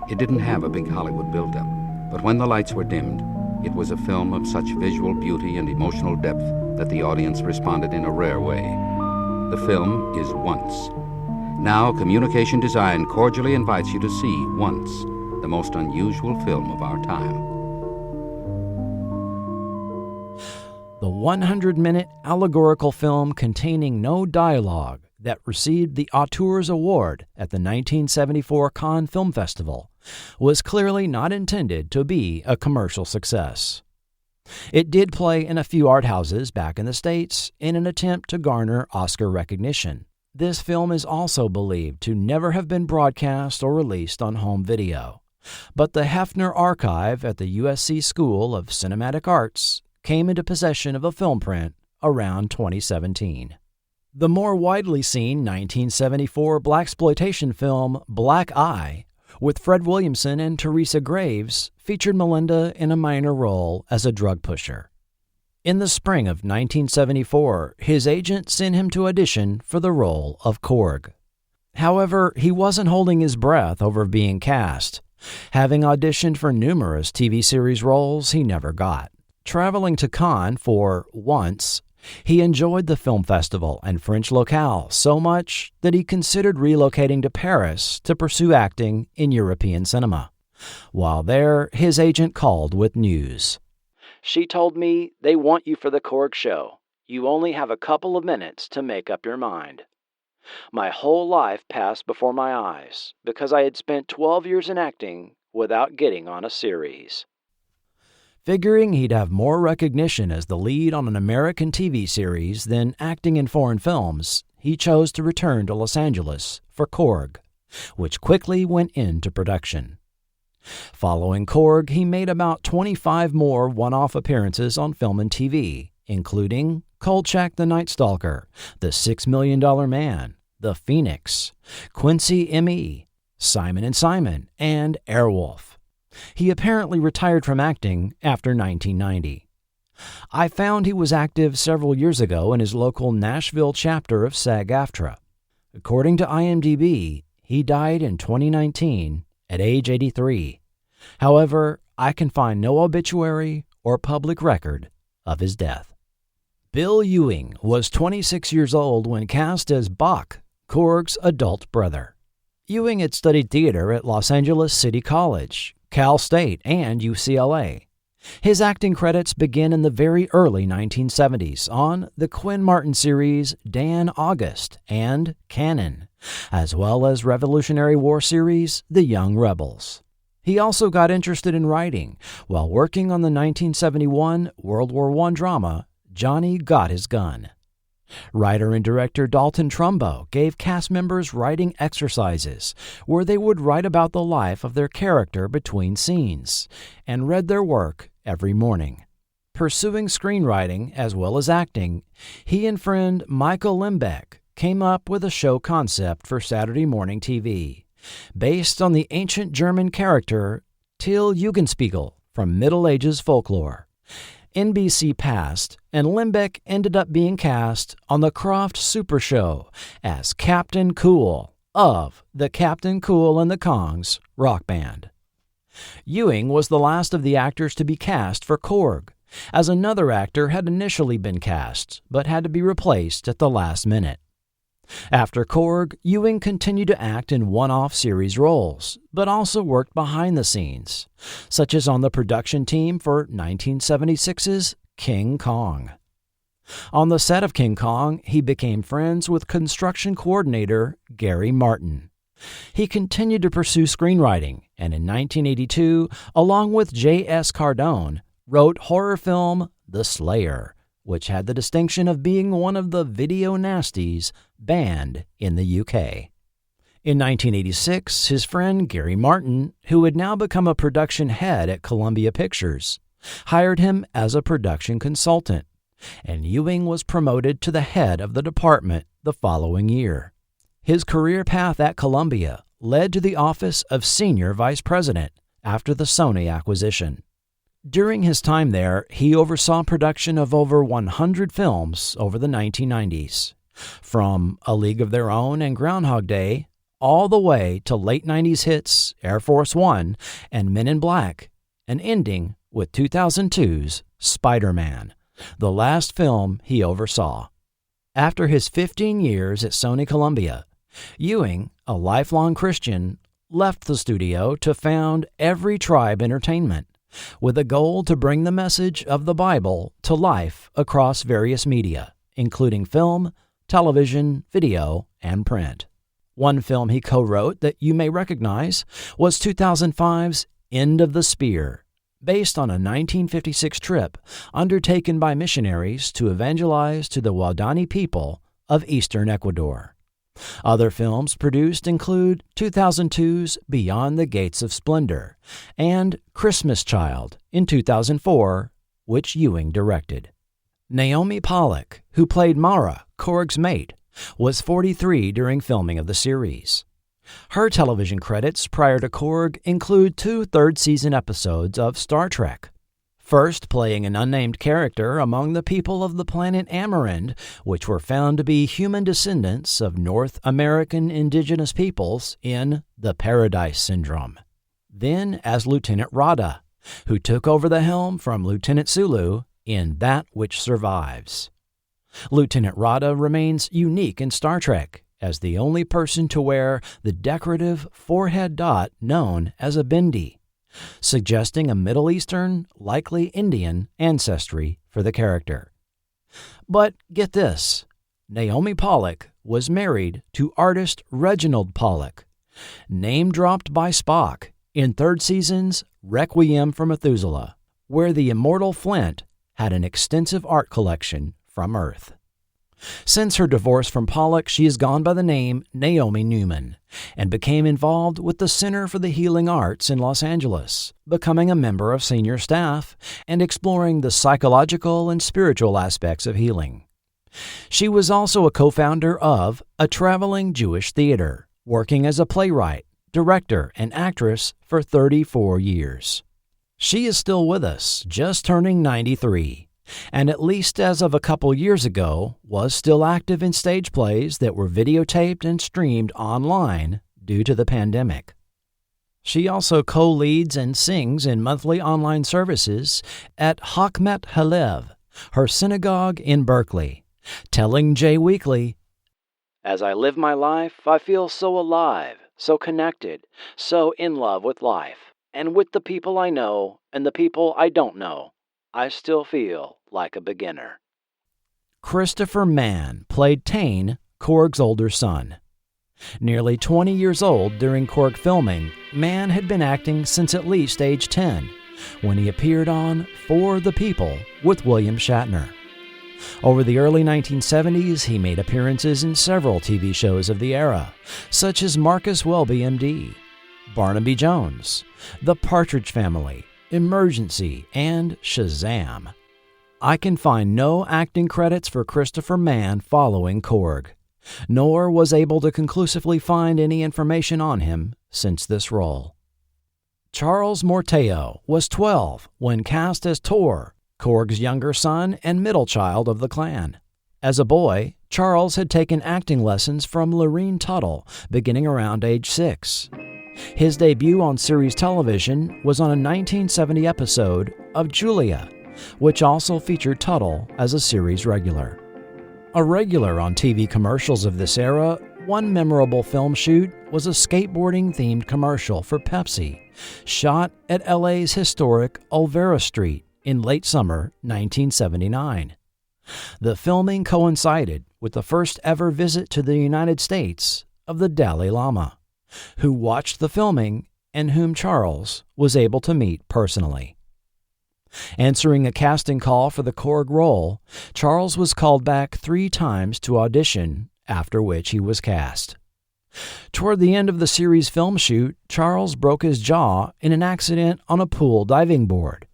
It didn't have a big Hollywood buildup, but when the lights were dimmed, it was a film of such visual beauty and emotional depth that the audience responded in a rare way. The film is Once. Now, Communication Design cordially invites you to see Once, the most unusual film of our time. The 100-minute allegorical film containing no dialogue that received the Auteurs Award at the 1974 Cannes Film Festival was clearly not intended to be a commercial success. It did play in a few art houses back in the States in an attempt to garner Oscar recognition. This film is also believed to never have been broadcast or released on home video, but the Hefner Archive at the USC School of Cinematic Arts came into possession of a film print around 2017. The more widely seen 1974 blaxploitation film Black Eye, with Fred Williamson and Teresa Graves, featured Malinda in a minor role as a drug pusher. In the spring of 1974, his agent sent him to audition for the role of Korg. However, he wasn't holding his breath over being cast, having auditioned for numerous TV series roles he never got. Traveling to Cannes for Once, he enjoyed the film festival and French locale so much that he considered relocating to Paris to pursue acting in European cinema. While there, his agent called with news. She told me, "They want you for the Korg show. You only have a couple of minutes to make up your mind." My whole life passed before my eyes because I had spent 12 years in acting without getting on a series. Figuring he'd have more recognition as the lead on an American TV series than acting in foreign films, he chose to return to Los Angeles for Korg, which quickly went into production. Following Korg, he made about 25 more one-off appearances on film and TV, including Kolchak the Night Stalker, The $6 Million Man, The Phoenix, Quincy M.E., Simon & Simon, and Airwolf. He apparently retired from acting after 1990. I found he was active several years ago in his local Nashville chapter of SAG-AFTRA. According to IMDb, he died in 2019 at age 83. However, I can find no obituary or public record of his death. Bill Ewing was 26 years old when cast as Bach, Korg's adult brother. Ewing had studied theater at Los Angeles City College, Cal State, and UCLA. His acting credits begin in the very early 1970s on the Quinn Martin series Dan August and Cannon, as well as Revolutionary War series The Young Rebels. He also got interested in writing while working on the 1971 World War I drama Johnny Got His Gun. Writer and director Dalton Trumbo gave cast members writing exercises where they would write about the life of their character between scenes and read their work every morning. Pursuing screenwriting as well as acting, he and friend Michael Lembeck came up with a show concept for Saturday morning TV, based on the ancient German character Till Eugenspiegel from Middle Ages folklore. NBC passed, and Lembeck ended up being cast on the Croft Super Show as Captain Cool of the Captain Cool and the Kongs rock band. Ewing was the last of the actors to be cast for Korg, as another actor had initially been cast but had to be replaced at the last minute. After Korg, Ewing continued to act in one-off series roles, but also worked behind the scenes, such as on the production team for 1976's King Kong. On the set of King Kong, he became friends with construction coordinator Gary Martin. He continued to pursue screenwriting, and in 1982, along with J.S. Cardone, wrote horror film The Slayer, which had the distinction of being one of the video nasties banned in the UK. In 1986, his friend Gary Martin, who had now become a production head at Columbia Pictures, hired him as a production consultant, and Ewing was promoted to the head of the department the following year. His career path at Columbia led to the office of Senior Vice President after the Sony acquisition. During his time there, he oversaw production of over 100 films over the 1990s, from A League of Their Own and Groundhog Day, all the way to late 90s hits Air Force One and Men in Black, and ending with 2002's Spider-Man, the last film he oversaw. After his 15 years at Sony Columbia, Ewing, a lifelong Christian, left the studio to found Every Tribe Entertainment, with a goal to bring the message of the Bible to life across various media, including film, television, video, and print. One film he co-wrote that you may recognize was 2005's End of the Spear, based on a 1956 trip undertaken by missionaries to evangelize to the Waodani people of eastern Ecuador. Other films produced include 2002's Beyond the Gates of Splendor and Christmas Child in 2004, which Ewing directed. Naomi Pollock, who played Mara, Korg's mate, was 43 during filming of the series. Her television credits prior to Korg include 2 third-season episodes of Star Trek, first playing an unnamed character among the people of the planet Amerind, which were found to be human descendants of North American indigenous peoples in The Paradise Syndrome. Then as Lieutenant Rada, who took over the helm from Lieutenant Sulu in That Which Survives. Lieutenant Rada remains unique in Star Trek as the only person to wear the decorative forehead dot known as a bindi, suggesting a Middle Eastern, likely Indian, ancestry for the character. But get this, Naomi Pollock was married to artist Reginald Pollock, name-dropped by Spock in third season's Requiem for Methuselah, where the immortal Flint had an extensive art collection from Earth. Since her divorce from Pollock, she has gone by the name Naomi Newman and became involved with the Center for the Healing Arts in Los Angeles, becoming a member of senior staff and exploring the psychological and spiritual aspects of healing. She was also a co-founder of a traveling Jewish theater, working as a playwright, director, and actress for 34 years. She is still with us, just turning 93. And at least as of a couple years ago, was still active in stage plays that were videotaped and streamed online due to the pandemic. She also co-leads and sings in monthly online services at Hakmet Halev, her synagogue in Berkeley, telling Jay Weekly, "As I live my life, I feel so alive, so connected, so in love with life, and with the people I know and the people I don't know. I still feel like a beginner." Christopher Mann played Tane, Korg's older son. Nearly 20 years old during Korg filming, Mann had been acting since at least age 10, when he appeared on For the People with William Shatner. Over the early 1970s, he made appearances in several TV shows of the era, such as Marcus Welby, MD, Barnaby Jones, The Partridge Family, Emergency, and Shazam. I can find no acting credits for Christopher Mann following Korg, nor was able to conclusively find any information on him since this role. Charles Morteo was 12 when cast as Tor, Korg's younger son and middle child of the clan. As a boy, Charles had taken acting lessons from Lorene Tuttle beginning around age 6. His debut on series television was on a 1970 episode of Julia, which also featured Tuttle as a series regular. A regular on TV commercials of this era, one memorable film shoot was a skateboarding-themed commercial for Pepsi, shot at LA's historic Olvera Street in late summer 1979. The filming coincided with the first ever visit to the United States of the Dalai Lama, who watched the filming and whom Charles was able to meet personally. Answering a casting call for the Korg role, Charles was called back 3 times to audition, after which he was cast. Toward the end of the series film shoot, Charles broke his jaw in an accident on a pool diving board.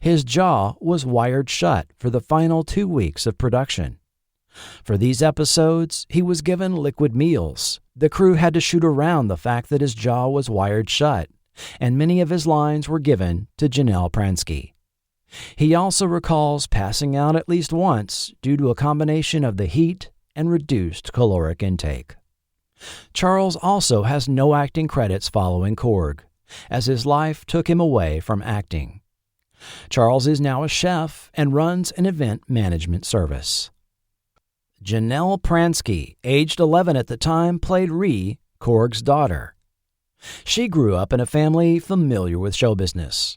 His jaw was wired shut for the final 2 weeks of production. For these episodes, he was given liquid meals. The crew had to shoot around the fact that his jaw was wired shut, and many of his lines were given to Janelle Pransky. He also recalls passing out at least once due to a combination of the heat and reduced caloric intake. Charles also has no acting credits following Korg, as his life took him away from acting. Charles is now a chef and runs an event management service. Janelle Pransky, aged 11 at the time, played Ree, Korg's daughter. She grew up in a family familiar with show business.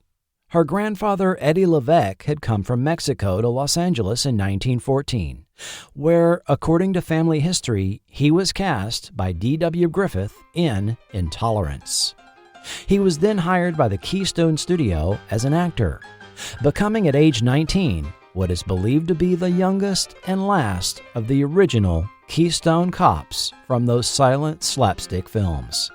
Her grandfather, Eddie Levesque, had come from Mexico to Los Angeles in 1914, where, according to family history, he was cast by D.W. Griffith in Intolerance. He was then hired by the Keystone Studio as an actor, becoming at age 19 what is believed to be the youngest and last of the original Keystone Cops from those silent slapstick films.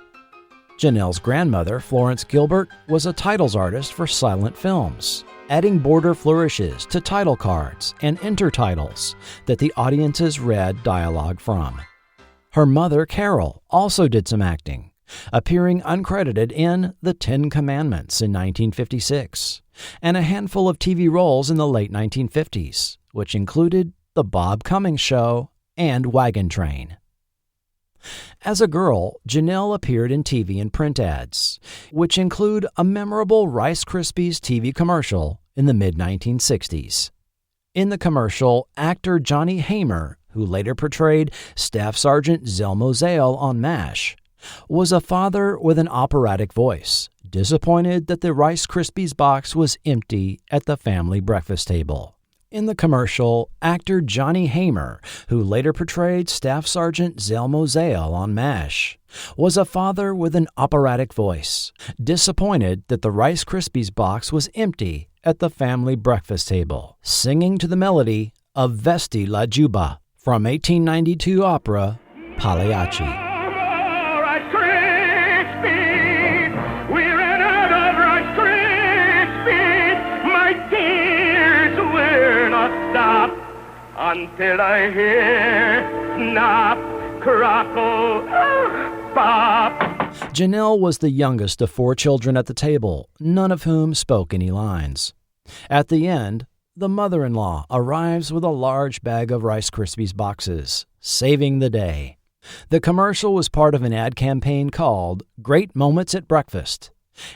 Janelle's grandmother, Florence Gilbert, was a titles artist for silent films, adding border flourishes to title cards and intertitles that the audiences read dialogue from. Her mother, Carol, also did some acting, appearing uncredited in The 10 Commandments in 1956, and a handful of TV roles in the late 1950s, which included The Bob Cummings Show and Wagon Train. As a girl, Janelle appeared in TV and print ads, which include a memorable Rice Krispies TV commercial in the mid-1960s. In the commercial, actor Johnny Hamer, who later portrayed Staff Sergeant Zelmo Zale on MASH, was a father with an operatic voice, disappointed that the Rice Krispies box was empty at the family breakfast table. In the commercial, actor Johnny Hamer, who later portrayed Staff Sergeant Zelmo Zale on MASH, was a father with an operatic voice, disappointed that the Rice Krispies box was empty at the family breakfast table, singing to the melody of Vesti la Juba from 1892 opera Pagliacci. Until I hear snap, crackle, pop. Janelle was the youngest of 4 children at the table, none of whom spoke any lines. At the end, the mother-in-law arrives with a large bag of Rice Krispies boxes, saving the day. The commercial was part of an ad campaign called Great Moments at Breakfast,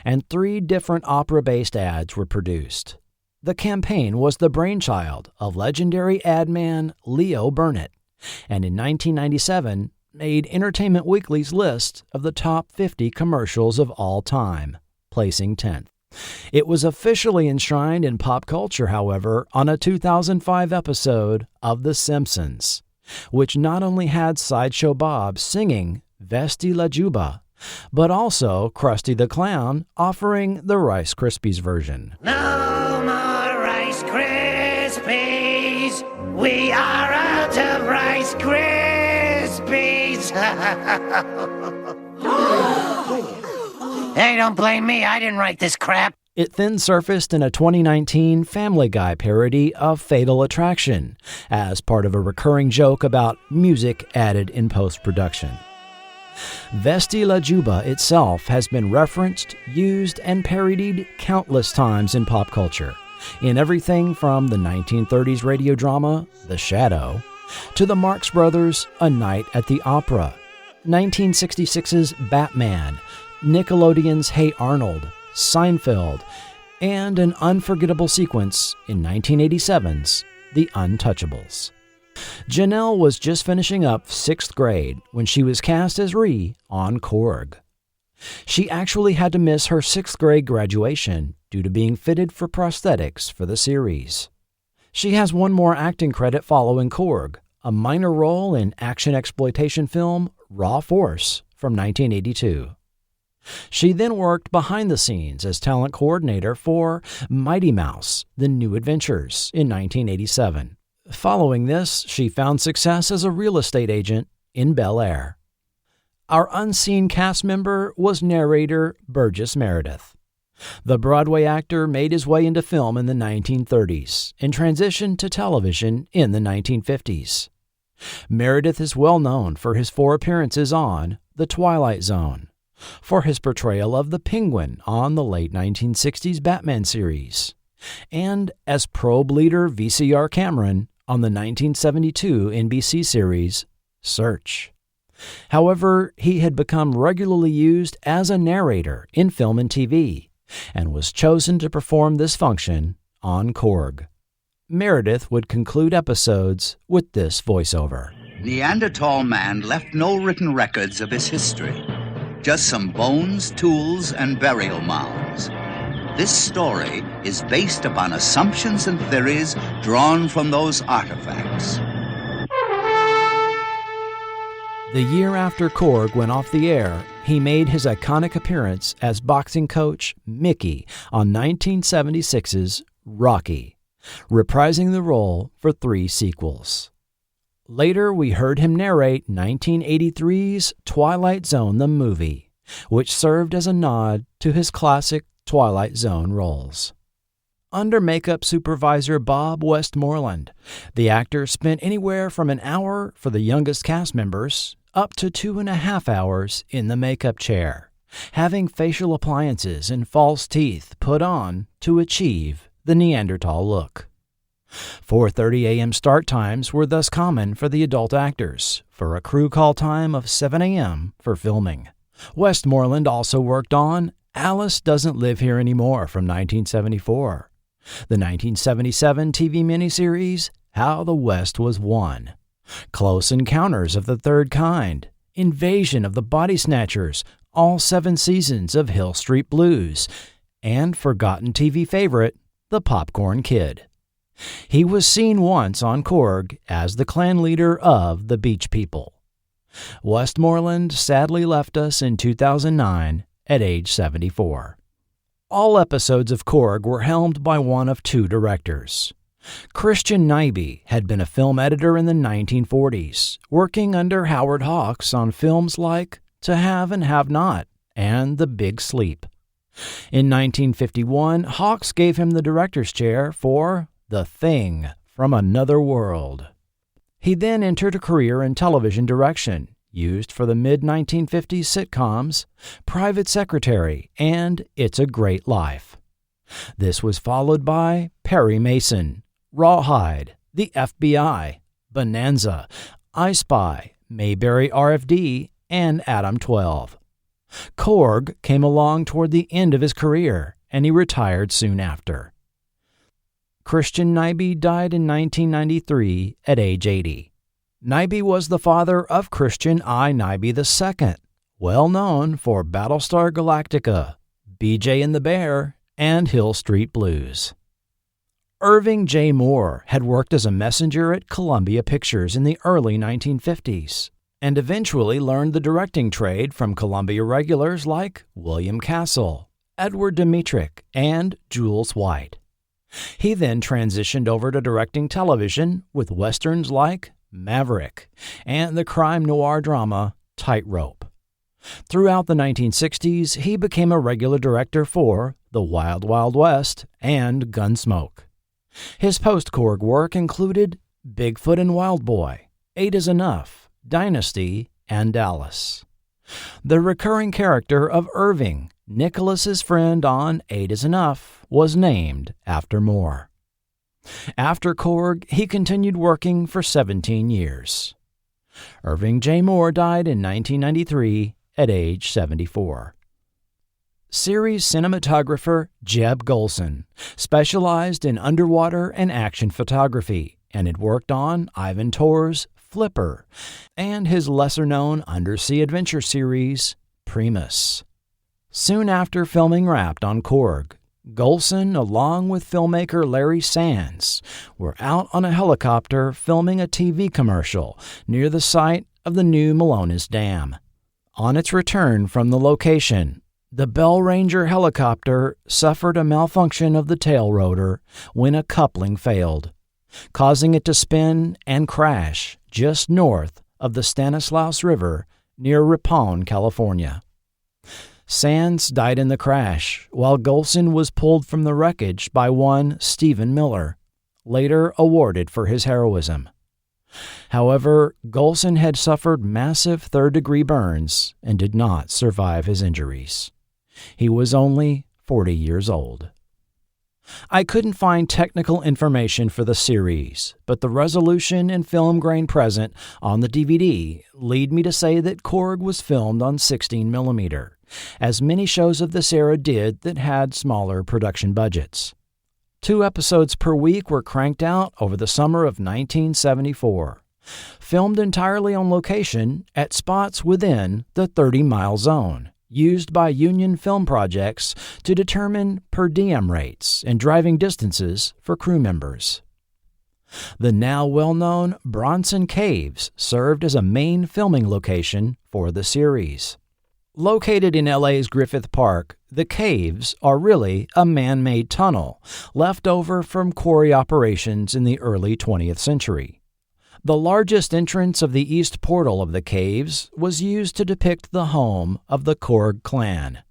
and 3 different opera-based ads were produced. The campaign was the brainchild of legendary ad man Leo Burnett, and in 1997 made Entertainment Weekly's list of the top 50 commercials of all time, placing 10th. It was officially enshrined in pop culture, however, on a 2005 episode of The Simpsons, which not only had Sideshow Bob singing Vesti la Juba, but also Krusty the Clown offering the Rice Krispies version. No more Rice Krispies. We are out of Rice Krispies. Hey, don't blame me. I didn't write this crap. It then surfaced in a 2019 Family Guy parody of Fatal Attraction as part of a recurring joke about music added in post-production. Vesti La Juba itself has been referenced, used, and parodied countless times in pop culture, in everything from the 1930s radio drama The Shadow to the Marx Brothers' A Night at the Opera, 1966's Batman, Nickelodeon's Hey Arnold, Seinfeld, and an unforgettable sequence in 1987's The Untouchables. Janelle was just finishing up 6th grade when she was cast as Ree on Korg. She actually had to miss her 6th grade graduation due to being fitted for prosthetics for the series. She has one more acting credit following Korg, a minor role in action exploitation film Raw Force from 1982. She then worked behind the scenes as talent coordinator for Mighty Mouse: The New Adventures in 1987. Following this, she found success as a real estate agent in Bel Air. Our unseen cast member was narrator Burgess Meredith. The Broadway actor made his way into film in the 1930s and transitioned to television in the 1950s. Meredith is well known for his 4 appearances on The Twilight Zone, for his portrayal of the Penguin on the late 1960s Batman series, and as probe leader VCR Cameron on the 1972 NBC series Search. However, he had become regularly used as a narrator in film and TV, and was chosen to perform this function on Korg. Meredith would conclude episodes with this voiceover. Neanderthal man left no written records of his history. Just some bones, tools, and burial mounds. This story is based upon assumptions and theories drawn from those artifacts. The year after Korg went off the air, he made his iconic appearance as boxing coach Mickey on 1976's Rocky, reprising the role for 3 sequels. Later, we heard him narrate 1983's Twilight Zone the movie, which served as a nod to his classic Twilight Zone roles. Under makeup supervisor Bob Westmoreland, the actor spent anywhere from an hour for the youngest cast members up to 2.5 hours in the makeup chair, having facial appliances and false teeth put on to achieve the Neanderthal look. 4:30 a.m. start times were thus common for the adult actors, for a crew call time of 7 a.m. for filming. Westmoreland also worked on Alice Doesn't Live Here Anymore from 1974, the 1977 TV miniseries How the West Was Won, Close Encounters of the Third Kind, Invasion of the Body Snatchers, all 7 seasons of Hill Street Blues, and forgotten TV favorite, The Popcorn Kid. He was seen once on Korg as the clan leader of the Beach People. Westmoreland sadly left us in 2009 at age 74. All episodes of Korg were helmed by one of 2 directors. Christian Nyby had been a film editor in the 1940s, working under Howard Hawks on films like To Have and Have Not and The Big Sleep. In 1951, Hawks gave him the director's chair for The Thing from Another World. He then entered a career in television direction, used for the mid-1950s sitcoms Private Secretary and It's a Great Life. This was followed by Perry Mason, Rawhide, The FBI, Bonanza, I Spy, Mayberry RFD, and Adam 12. Korg came along toward the end of his career, and he retired soon after. Christian Nyby died in 1993 at age 80. Nyby was the father of Christian I. Nyby II, well known for Battlestar Galactica, BJ and the Bear, and Hill Street Blues. Irving J. Moore had worked as a messenger at Columbia Pictures in the early 1950s, and eventually learned the directing trade from Columbia regulars like William Castle, Edward Dmytryk, and Jules White. He then transitioned over to directing television with westerns like Maverick and the crime noir drama Tightrope. Throughout the 1960s, he became a regular director for The Wild Wild West and Gunsmoke. His post-Korg work included Bigfoot and Wild Boy, 8 is Enough, Dynasty, and Dallas. The recurring character of Irving, Nicholas's friend on 8 is Enough, was named after Moore. After Korg, he continued working for 17 years. Irving J. Moore died in 1993 at age 74. Series cinematographer Jeb Golson specialized in underwater and action photography and had worked on Ivan Tor's Flipper and his lesser-known undersea adventure series Primus. Soon after filming wrapped on Korg, Golson, along with filmmaker Larry Sands, were out on a helicopter filming a TV commercial near the site of the new Malones Dam. On its return from the location, the Bell Ranger helicopter suffered a malfunction of the tail rotor when a coupling failed, causing it to spin and crash just north of the Stanislaus River near Ripon, California. Sands died in the crash, while Golson was pulled from the wreckage by one Stephen Miller, later awarded for his heroism. However, Golson had suffered massive third-degree burns and did not survive his injuries. He was only 40 years old. I couldn't find technical information for the series, but the resolution and film grain present on the DVD lead me to say that Korg was filmed on 16mm, as many shows of this era did that had smaller production budgets. 2 episodes per week were cranked out over the summer of 1974, filmed entirely on location at spots within the 30-mile zone, used by Union Film Projects to determine per diem rates and driving distances for crew members. The now well-known Bronson Caves served as a main filming location for the series. Located in LA's Griffith Park, the caves are really a man-made tunnel left over from quarry operations in the early 20th century. The largest entrance of the east portal of the caves was used to depict the home of the Korg clan.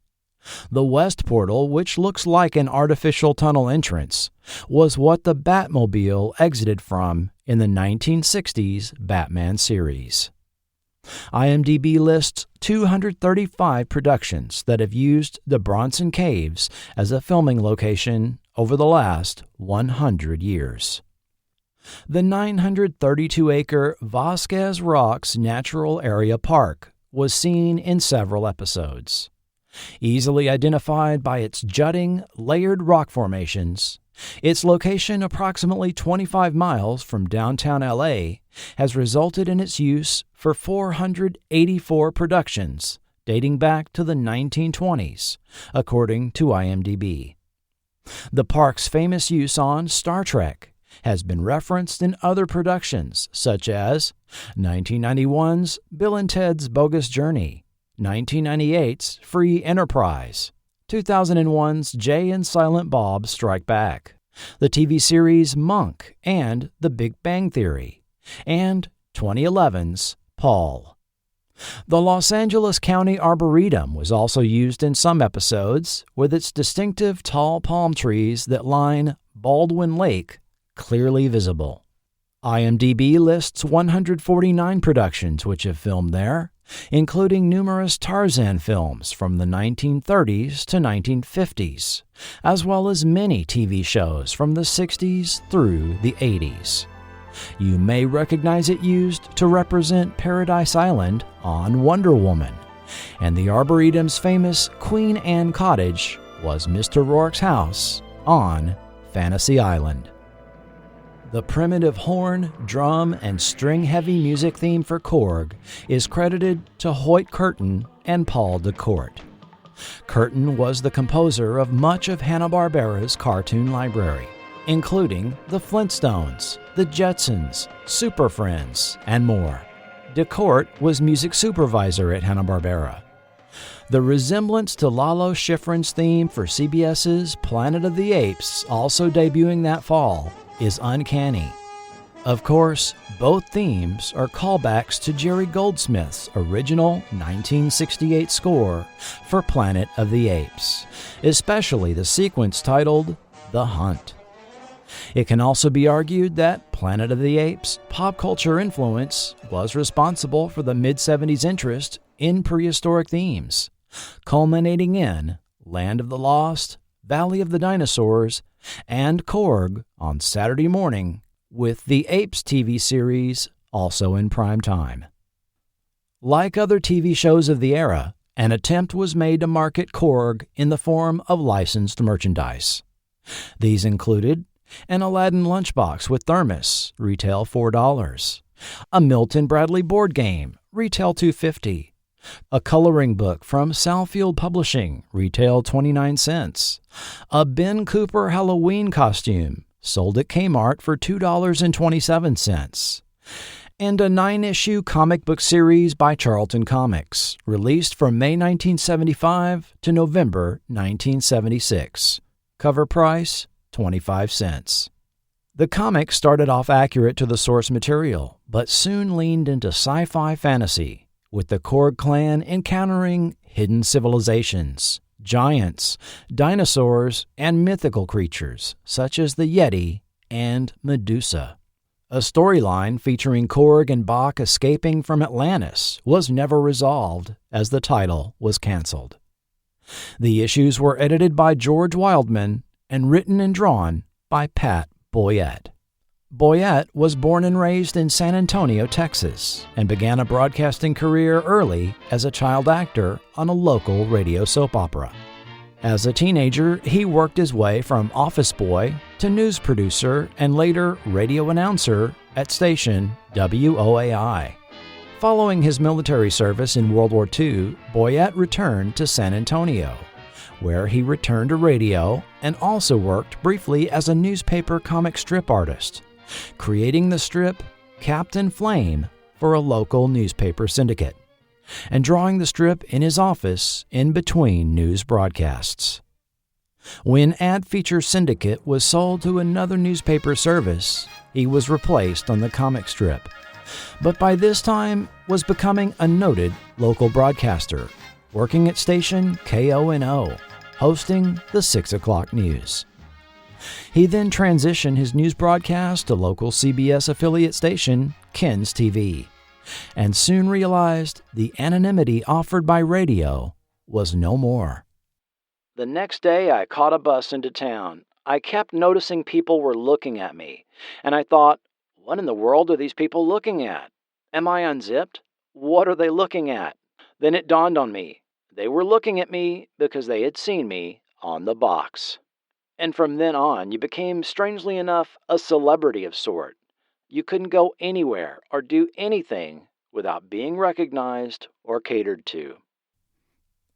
The west portal, which looks like an artificial tunnel entrance, was what the Batmobile exited from in the 1960s Batman series. IMDb lists 235 productions that have used the Bronson Caves as a filming location over the last 100 years. The 932-acre Vasquez Rocks Natural Area Park was seen in several episodes. Easily identified by its jutting, layered rock formations, its location approximately 25 miles from downtown LA has resulted in its use for 484 productions dating back to the 1920s, according to IMDb. The park's famous use on Star Trek has been referenced in other productions such as 1991's Bill and Ted's Bogus Journey, 1998's Free Enterprise, 2001's Jay and Silent Bob Strike Back, the TV series Monk and The Big Bang Theory, and 2011's Paul. The Los Angeles County Arboretum was also used in some episodes, with its distinctive tall palm trees that line Baldwin Lake clearly visible. IMDb lists 149 productions which have filmed there, including numerous Tarzan films from the 1930s to 1950s, as well as many TV shows from the 60s through the 80s. You may recognize it used to represent Paradise Island on Wonder Woman, and the Arboretum's famous Queen Anne Cottage was Mr. Rourke's house on Fantasy Island. The primitive horn, drum, and string-heavy music theme for Korg is credited to Hoyt Curtin and Paul DeCourt. Curtin was the composer of much of Hanna-Barbera's cartoon library, including The Flintstones, The Jetsons, Super Friends, and more. DeCourt was music supervisor at Hanna-Barbera. The resemblance to Lalo Schifrin's theme for CBS's Planet of the Apes, also debuting that fall, is uncanny. Of course, both themes are callbacks to Jerry Goldsmith's original 1968 score for Planet of the Apes, especially the sequence titled The Hunt. It can also be argued that Planet of the Apes' pop culture influence was responsible for the mid-70s interest in prehistoric themes, culminating in Land of the Lost, Valley of the Dinosaurs, and Korg on Saturday morning, with the Apes TV series also in prime time. Like other TV shows of the era, an attempt was made to market Korg in the form of licensed merchandise. These included an Aladdin lunchbox with thermos, retail $4, a Milton Bradley board game, retail $2.50, a coloring book from Southfield Publishing, retail 29 cents, a Ben Cooper Halloween costume, sold at Kmart for $2.27, and a 9-issue comic book series by Charlton Comics, released from May 1975 to November 1976. Cover price, 25 cents. The comic started off accurate to the source material, but soon leaned into sci-fi fantasy, with the Korg clan encountering hidden civilizations, giants, dinosaurs, and mythical creatures such as the Yeti and Medusa. A storyline featuring Korg and Bach escaping from Atlantis was never resolved, as the title was canceled. The issues were edited by George Wildman and written and drawn by Pat Boyette. Boyette was born and raised in San Antonio, Texas, and began a broadcasting career early as a child actor on a local radio soap opera. As a teenager, he worked his way from office boy to news producer and later radio announcer at station WOAI. Following his military service in World War II, Boyette returned to San Antonio, where he returned to radio and also worked briefly as a newspaper comic strip artist, creating the strip Captain Flame for a local newspaper syndicate, and drawing the strip in his office in between news broadcasts. When Ad Feature Syndicate was sold to another newspaper service, he was replaced on the comic strip, but by this time was becoming a noted local broadcaster, working at station KONO, hosting the 6 o'clock news. He then transitioned his news broadcast to local CBS affiliate station, Ken's TV, and soon realized the anonymity offered by radio was no more. The next day, I caught a bus into town. I kept noticing people were looking at me, and I thought, what in the world are these people looking at? Am I unzipped? What are they looking at? Then it dawned on me. They were looking at me because they had seen me on the box. And from then on, you became, strangely enough, a celebrity of sort. You couldn't go anywhere or do anything without being recognized or catered to.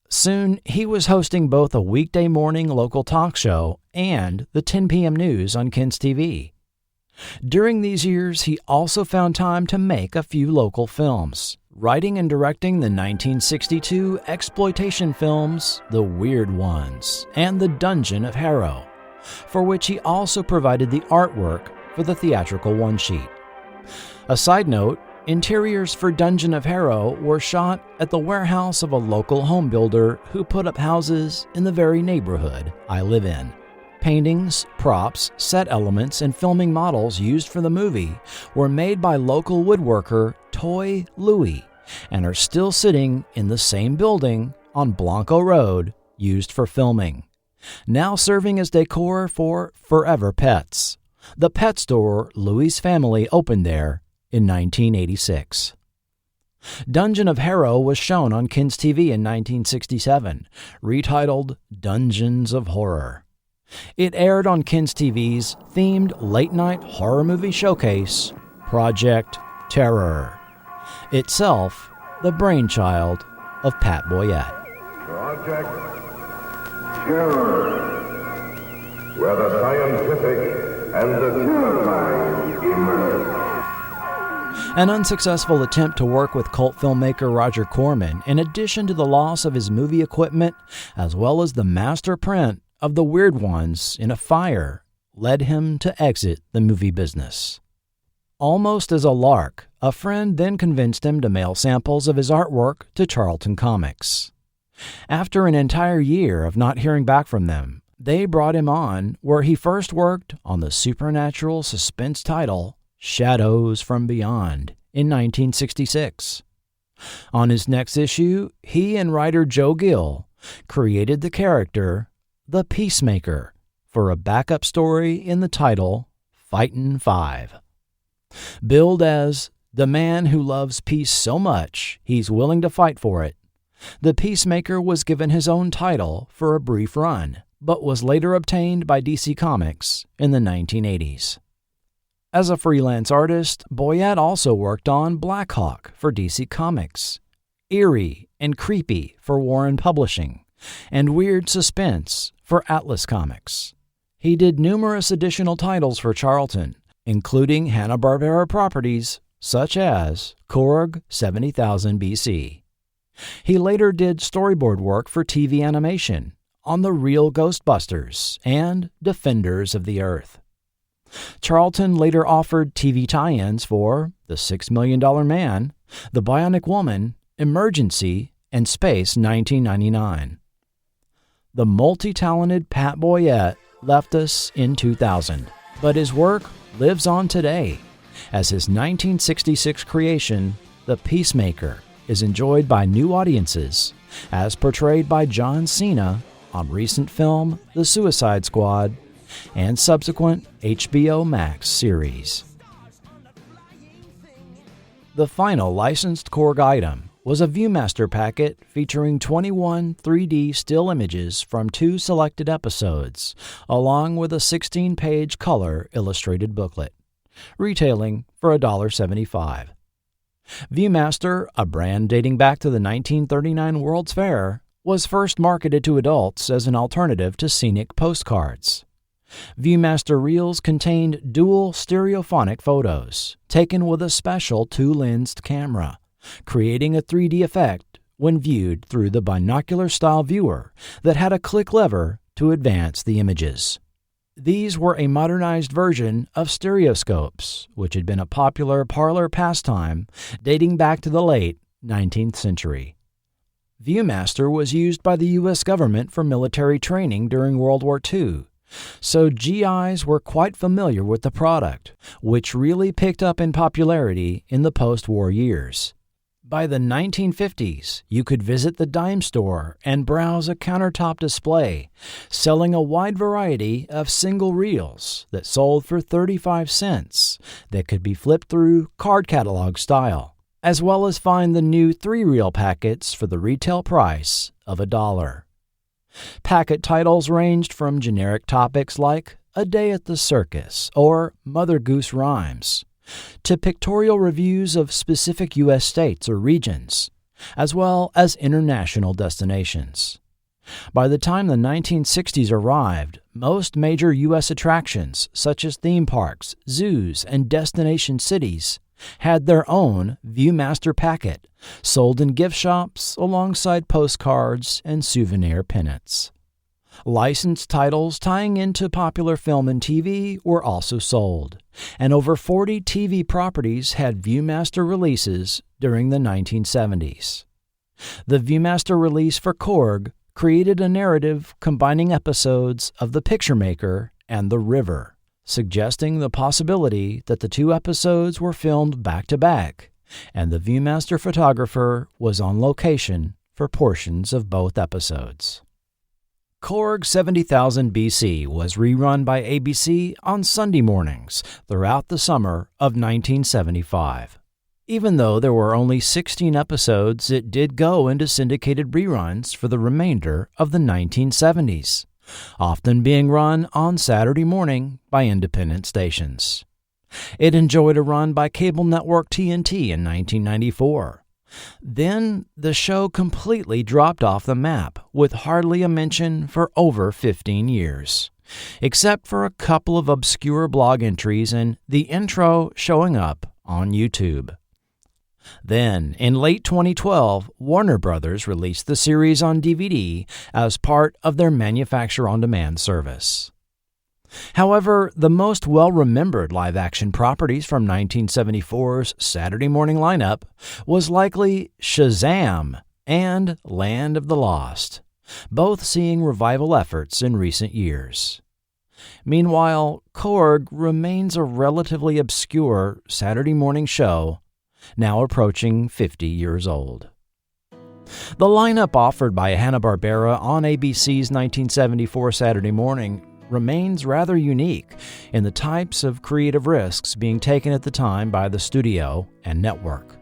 Soon, he was hosting both a weekday morning local talk show and the 10 p.m. news on Ken's TV. During these years, he also found time to make a few local films, writing and directing the 1962 exploitation films The Weird Ones and The Dungeon of Harrow, for which he also provided the artwork for the theatrical one-sheet. A side note, interiors for Dungeon of Harrow were shot at the warehouse of a local home builder who put up houses in the very neighborhood I live in. Paintings, props, set elements, and filming models used for the movie were made by local woodworker Toy Louie and are still sitting in the same building on Blanco Road used for filming, now serving as decor for Forever Pets, the pet store Louie's family opened there in 1986. Dungeon of Harrow was shown on Ken's TV in 1967, retitled Dungeons of Horror. It aired on Ken's TV's themed late-night horror movie showcase, Project Terror, itself the brainchild of Pat Boyette. Project Terror, where the scientific and the terrifying emerge. An unsuccessful attempt to work with cult filmmaker Roger Corman, in addition to the loss of his movie equipment, as well as the master print of The Weird Ones in a fire, led him to exit the movie business. Almost as a lark, a friend then convinced him to mail samples of his artwork to Charlton Comics. After an entire year of not hearing back from them, they brought him on where he first worked on the supernatural suspense title Shadows from Beyond in 1966. On his next issue, he and writer Joe Gill created the character The Peacemaker for a backup story in the title Fightin' Five. Billed as the man who loves peace so much he's willing to fight for it, the Peacemaker was given his own title for a brief run, but was later obtained by DC Comics in the 1980s. As a freelance artist, Boyette also worked on Black Hawk for DC Comics, Eerie and Creepy for Warren Publishing, and Weird Suspense for Atlas Comics. He did numerous additional titles for Charlton, including Hanna-Barbera properties such as Korg 70,000 BC. He later did storyboard work for TV animation on The Real Ghostbusters and Defenders of the Earth. Charlton later offered TV tie-ins for The $6 Million Man, The Bionic Woman, Emergency, and Space 1999. The multi-talented Pat Boyette left us in 2000, but his work lives on today as his 1966 creation, The Peacemaker, is enjoyed by new audiences as portrayed by John Cena on recent film The Suicide Squad and subsequent HBO Max series. The final licensed Korg item was a Viewmaster packet featuring 21 3D still images from 2 selected episodes, along with a 16-page color illustrated booklet, retailing for $1.75. Viewmaster, a brand dating back to the 1939 World's Fair, was first marketed to adults as an alternative to scenic postcards. Viewmaster reels contained dual stereophonic photos, taken with a special 2-lensed camera, creating a 3D effect when viewed through the binocular-style viewer that had a click lever to advance the images. These were a modernized version of stereoscopes, which had been a popular parlor pastime dating back to the late 19th century. Viewmaster was used by the U.S. government for military training during World War II, so GIs were quite familiar with the product, which really picked up in popularity in the post-war years. By the 1950s, you could visit the dime store and browse a countertop display, selling a wide variety of single reels that sold for 35 cents that could be flipped through card catalog style, as well as find the new 3-reel packets for the retail price of $1. Packet titles ranged from generic topics like A Day at the Circus or Mother Goose Rhymes, to pictorial reviews of specific U.S. states or regions, as well as international destinations. By the time the 1960s arrived, most major U.S. attractions, such as theme parks, zoos, and destination cities, had their own Viewmaster packet, sold in gift shops alongside postcards and souvenir pennants. Licensed titles tying into popular film and TV were also sold, and over 40 TV properties had Viewmaster releases during the 1970s. The Viewmaster release for Korg created a narrative combining episodes of The Picture Maker and The River, suggesting the possibility that the 2 episodes were filmed back-to-back, and the Viewmaster photographer was on location for portions of both episodes. Korg 70,000 BC was rerun by ABC on Sunday mornings throughout the summer of 1975. Even though there were only 16 episodes, it did go into syndicated reruns for the remainder of the 1970s, often being run on Saturday morning by independent stations. It enjoyed a run by cable network TNT in 1994. Then the show completely dropped off the map, with hardly a mention for over 15 years, except for a couple of obscure blog entries and the intro showing up on YouTube. Then, in late 2012, Warner Brothers released the series on DVD as part of their manufacture-on-demand service. However, the most well-remembered live-action properties from 1974's Saturday morning lineup was likely Shazam and Land of the Lost, both seeing revival efforts in recent years. Meanwhile, Korg remains a relatively obscure Saturday morning show, now approaching 50 years old. The lineup offered by Hanna-Barbera on ABC's 1974 Saturday morning remains rather unique in the types of creative risks being taken at the time by the studio and network.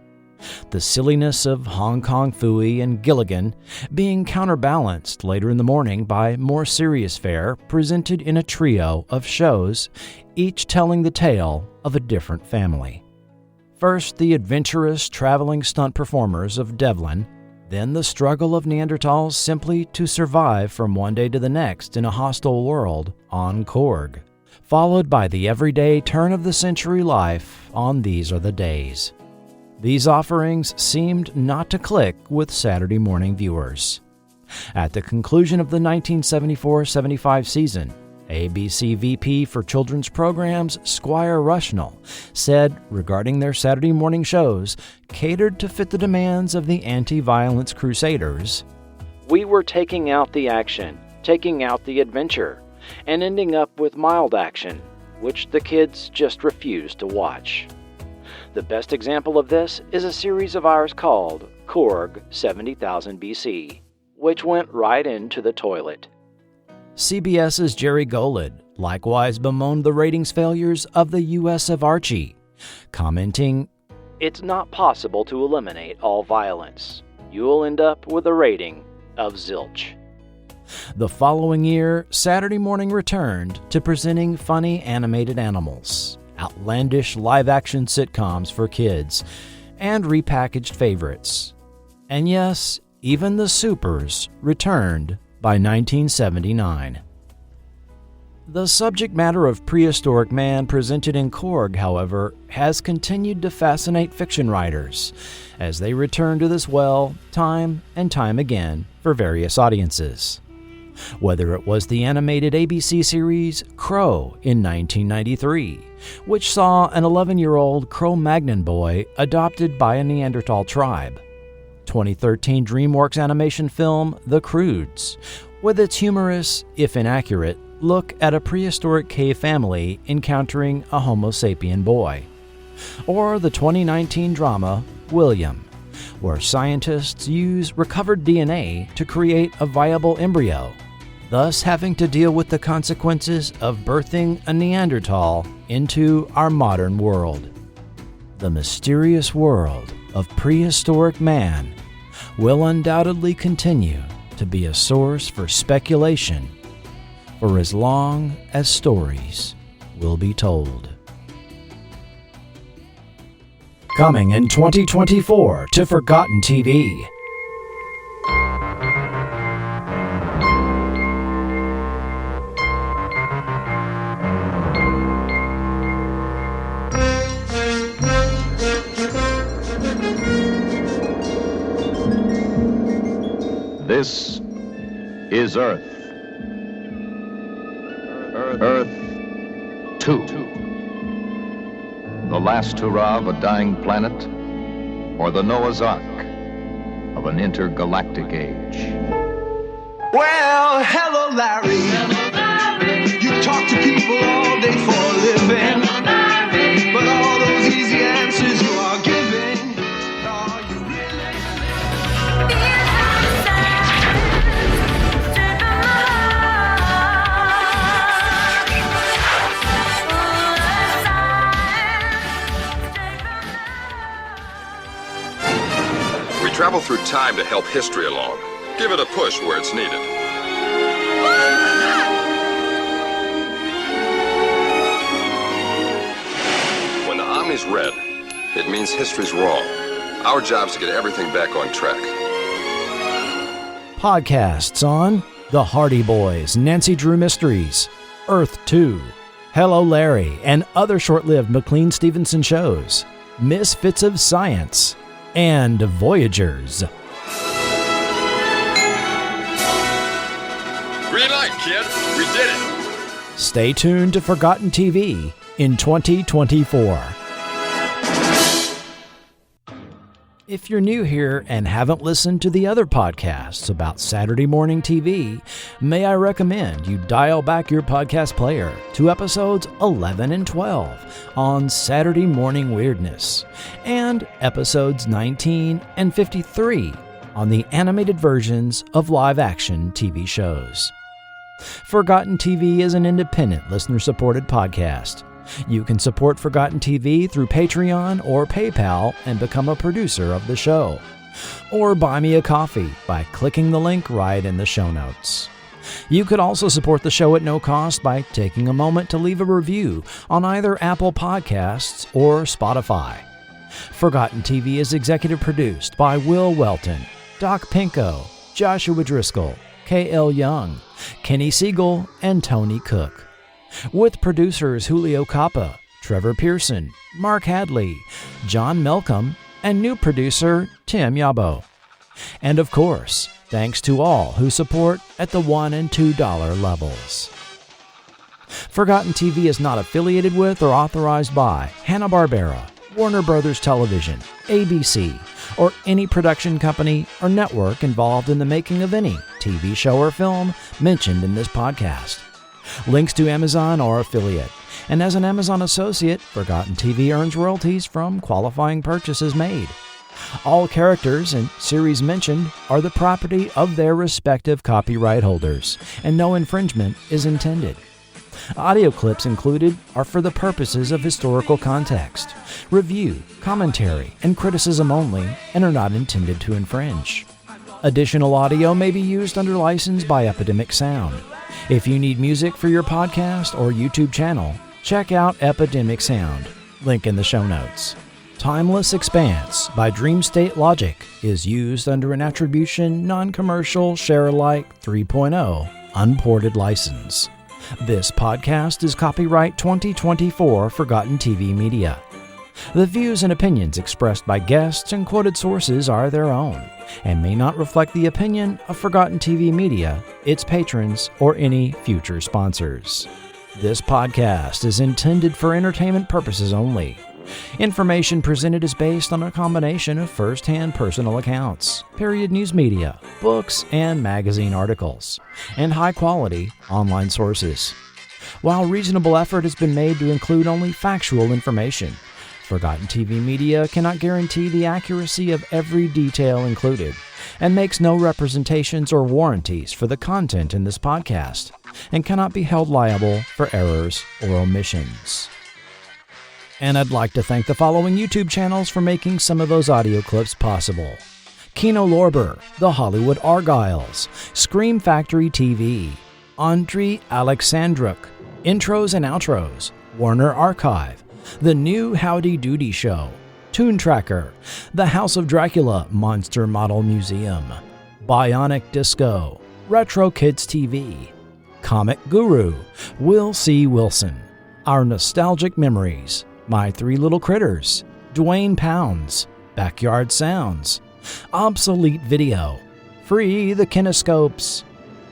The silliness of Hong Kong Phooey and Gilligan being counterbalanced later in the morning by more serious fare presented in a trio of shows, each telling the tale of a different family. First, the adventurous traveling stunt performers of Devlin, then the struggle of Neanderthals simply to survive from one day to the next in a hostile world on Korg, followed by the everyday turn-of-the-century life on These Are the Days. These offerings seemed not to click with Saturday morning viewers. At the conclusion of the 1974-75 season, ABC VP for Children's Programs Squire Rushnell said regarding their Saturday morning shows catered to fit the demands of the anti-violence crusaders, "We were taking out the action, taking out the adventure, and ending up with mild action, which the kids just refused to watch." The best example of this is a series of ours called Korg 70,000 BC, which went right into the toilet. CBS's Jerry Golod likewise bemoaned the ratings failures of the U.S. of Archie, commenting, "It's not possible to eliminate all violence. You'll end up with a rating of zilch." The following year, Saturday morning returned to presenting funny animated animals, outlandish live-action sitcoms for kids, and repackaged favorites. And yes, even the Supers returned by 1979. The subject matter of prehistoric man presented in Korg, however, has continued to fascinate fiction writers as they return to this well time and time again for various audiences. Whether it was the animated ABC series Crow in 1993, which saw an 11-year-old Cro-Magnon boy adopted by a Neanderthal tribe, 2013 DreamWorks animation film The Croods, with its humorous, if inaccurate, look at a prehistoric cave family encountering a Homo sapien boy, or the 2019 drama William, where scientists use recovered DNA to create a viable embryo, thus having to deal with the consequences of birthing a Neanderthal into our modern world. The mysterious world of prehistoric man will undoubtedly continue to be a source for speculation for as long as stories will be told. Coming in 2024 to Forgotten TV. This is Earth. Earth 2. The last hurrah of a dying planet, or the Noah's Ark of an intergalactic age. Well, hello, Larry. Hello, Larry. You talk to people all day for a living. Hello, Larry. But all those easy answers you are giving, are you really? We travel through time to help history along. Give it a push where it's needed. When the Omni's red, it means history's wrong. Our job's to get everything back on track. Podcasts on The Hardy Boys, Nancy Drew Mysteries, Earth 2, Hello Larry, and other short-lived McLean Stevenson shows. Misfits of Science, and Voyagers. Green light, kid. We did it. Stay tuned to Forgotten TV in 2024. If you're new here and haven't listened to the other podcasts about Saturday morning TV, may I recommend you dial back your podcast player to episodes 11 and 12 on Saturday Morning Weirdness, and episodes 19 and 53 on the animated versions of live-action TV shows. Forgotten TV is an independent, listener-supported podcast. You can support Forgotten TV through Patreon or PayPal and become a producer of the show. Or buy me a coffee by clicking the link right in the show notes. You could also support the show at no cost by taking a moment to leave a review on either Apple Podcasts or Spotify. Forgotten TV is executive produced by Will Welton, Doc Pinko, Joshua Driscoll, K.L. Young, Kenny Siegel, and Tony Cook. With producers Julio Capa, Trevor Pearson, Mark Hadley, John Melcomb, and new producer Tim Yabo. And of course, thanks to all who support at the $1 and $2 levels. Forgotten TV is not affiliated with or authorized by Hanna-Barbera, Warner Brothers Television, ABC, or any production company or network involved in the making of any TV show or film mentioned in this podcast. Links to Amazon are affiliate, and as an Amazon associate, Forgotten TV earns royalties from qualifying purchases made. All characters and series mentioned are the property of their respective copyright holders, and no infringement is intended. Audio clips included are for the purposes of historical context, review, commentary, and criticism only, and are not intended to infringe. Additional audio may be used under license by Epidemic Sound. If you need music for your podcast or YouTube channel, check out Epidemic Sound, link in the show notes. Timeless Expanse by Dream State Logic is used under an attribution, non-commercial, share-alike 3.0 unported license. This podcast is copyright 2024 Forgotten TV Media. The views and opinions expressed by guests and quoted sources are their own and may not reflect the opinion of Forgotten TV Media, its patrons, or any future sponsors. This podcast is intended for entertainment purposes only. Information presented is based on a combination of first-hand personal accounts, period news media, books, and magazine articles, and high-quality online sources. While reasonable effort has been made to include only factual information, Forgotten TV Media cannot guarantee the accuracy of every detail included, and makes no representations or warranties for the content in this podcast, and cannot be held liable for errors or omissions. And I'd like to thank the following YouTube channels for making some of those audio clips possible: Kino Lorber, The Hollywood Argyles, Scream Factory TV, Andriy Alexandruk, Intros and Outros, Warner Archive, The New Howdy Doody Show, Toon Tracker, The House of Dracula Monster Model Museum, Bionic Disco, Retro Kids TV, Comic Guru, Will C. Wilson, Our Nostalgic Memories, My Three Little Critters, Dwayne Pounds, Backyard Sounds, Obsolete Video, Free the Kinescopes,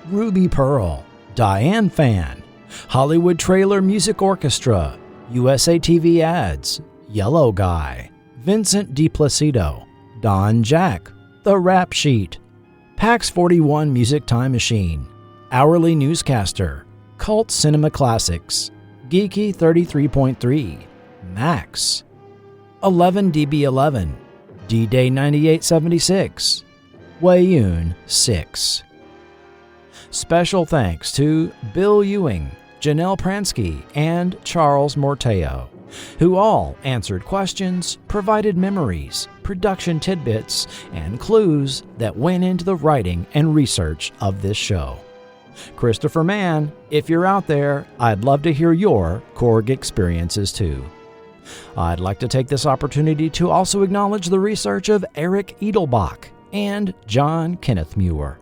Ruby Pearl, Diane Fan, Hollywood Trailer Music Orchestra, USA TV Ads, Yellow Guy, Vincent DiPlacido, Don Jack, The Rap Sheet, PAX 41 Music Time Machine, Hourly Newscaster, Cult Cinema Classics, Geeky 33.3, Max, 11DB11, D-Day 9876, Wayun 6. Special thanks to Bill Ewing, Janelle Pransky, and Charles Morteo, who all answered questions, provided memories, production tidbits, and clues that went into the writing and research of this show. Christopher Mann, if you're out there, I'd love to hear your Korg experiences too. I'd like to take this opportunity to also acknowledge the research of Eric Edelbach and John Kenneth Muir.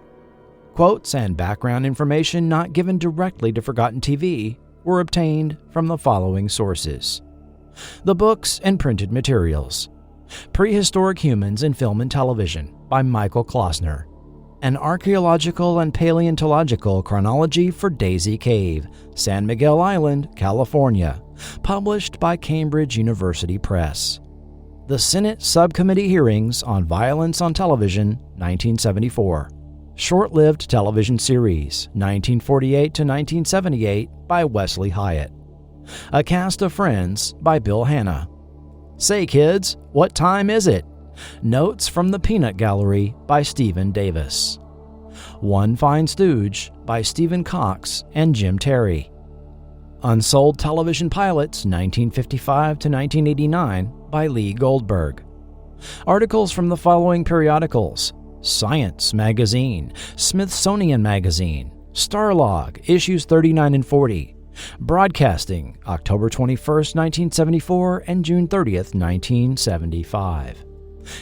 Quotes and background information not given directly to Forgotten TV were obtained from the following sources: The books and printed materials. Prehistoric Humans in Film and Television by Michael Klossner. An Archaeological and Paleontological Chronology for Daisy Cave, San Miguel Island, California, published by Cambridge University Press. The Senate Subcommittee Hearings on Violence on Television, 1974. Short-lived television series, 1948 to 1978, by Wesley Hyatt. A Cast of Friends by Bill Hanna. Say Kids, What Time Is It? Notes from the Peanut Gallery by Stephen Davis. One Fine Stooge by Stephen Cox and Jim Terry. Unsold Television Pilots 1955 to 1989 by Lee Goldberg. Articles from the following periodicals: Science Magazine, Smithsonian Magazine, Starlog, issues 39 and 40, Broadcasting, October 21st, 1974 and June 30th, 1975.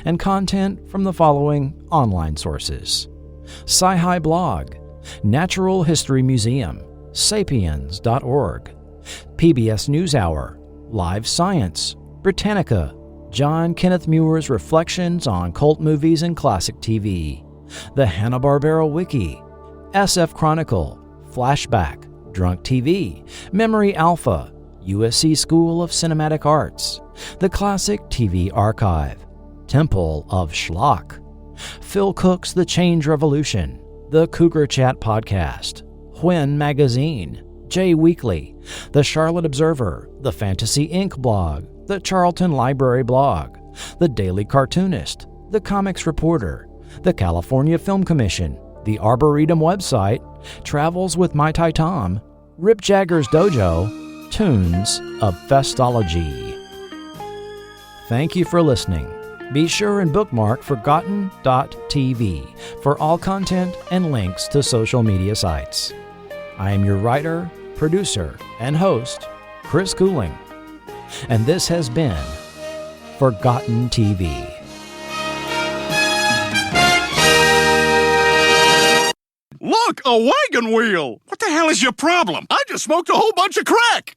And content from the following online sources: Sci-Hi Blog, Natural History Museum, Sapiens.org, PBS NewsHour, Live Science, Britannica, John Kenneth Muir's Reflections on Cult Movies and Classic TV, the Hanna-Barbera Wiki, SF Chronicle, Flashback, Drunk TV, Memory Alpha, USC School of Cinematic Arts, the Classic TV Archive, Temple of Schlock, Phil Cook's The Change Revolution, the Cougar Chat Podcast, When Magazine, J Weekly, the Charlotte Observer, the Fantasy Inc. blog, the Charlton Library blog, the Daily Cartoonist, the Comics Reporter, the California Film Commission, the Arboretum website, Travels with My Tai Tom, Rip Jagger's Dojo, Tunes of Festology. Thank you for listening. Be sure and bookmark Forgotten.tv for all content and links to social media sites. I am your writer, producer, and host, Chris Cooling. And this has been Forgotten TV. Look, a wagon wheel! What the hell is your problem? I just smoked a whole bunch of crack!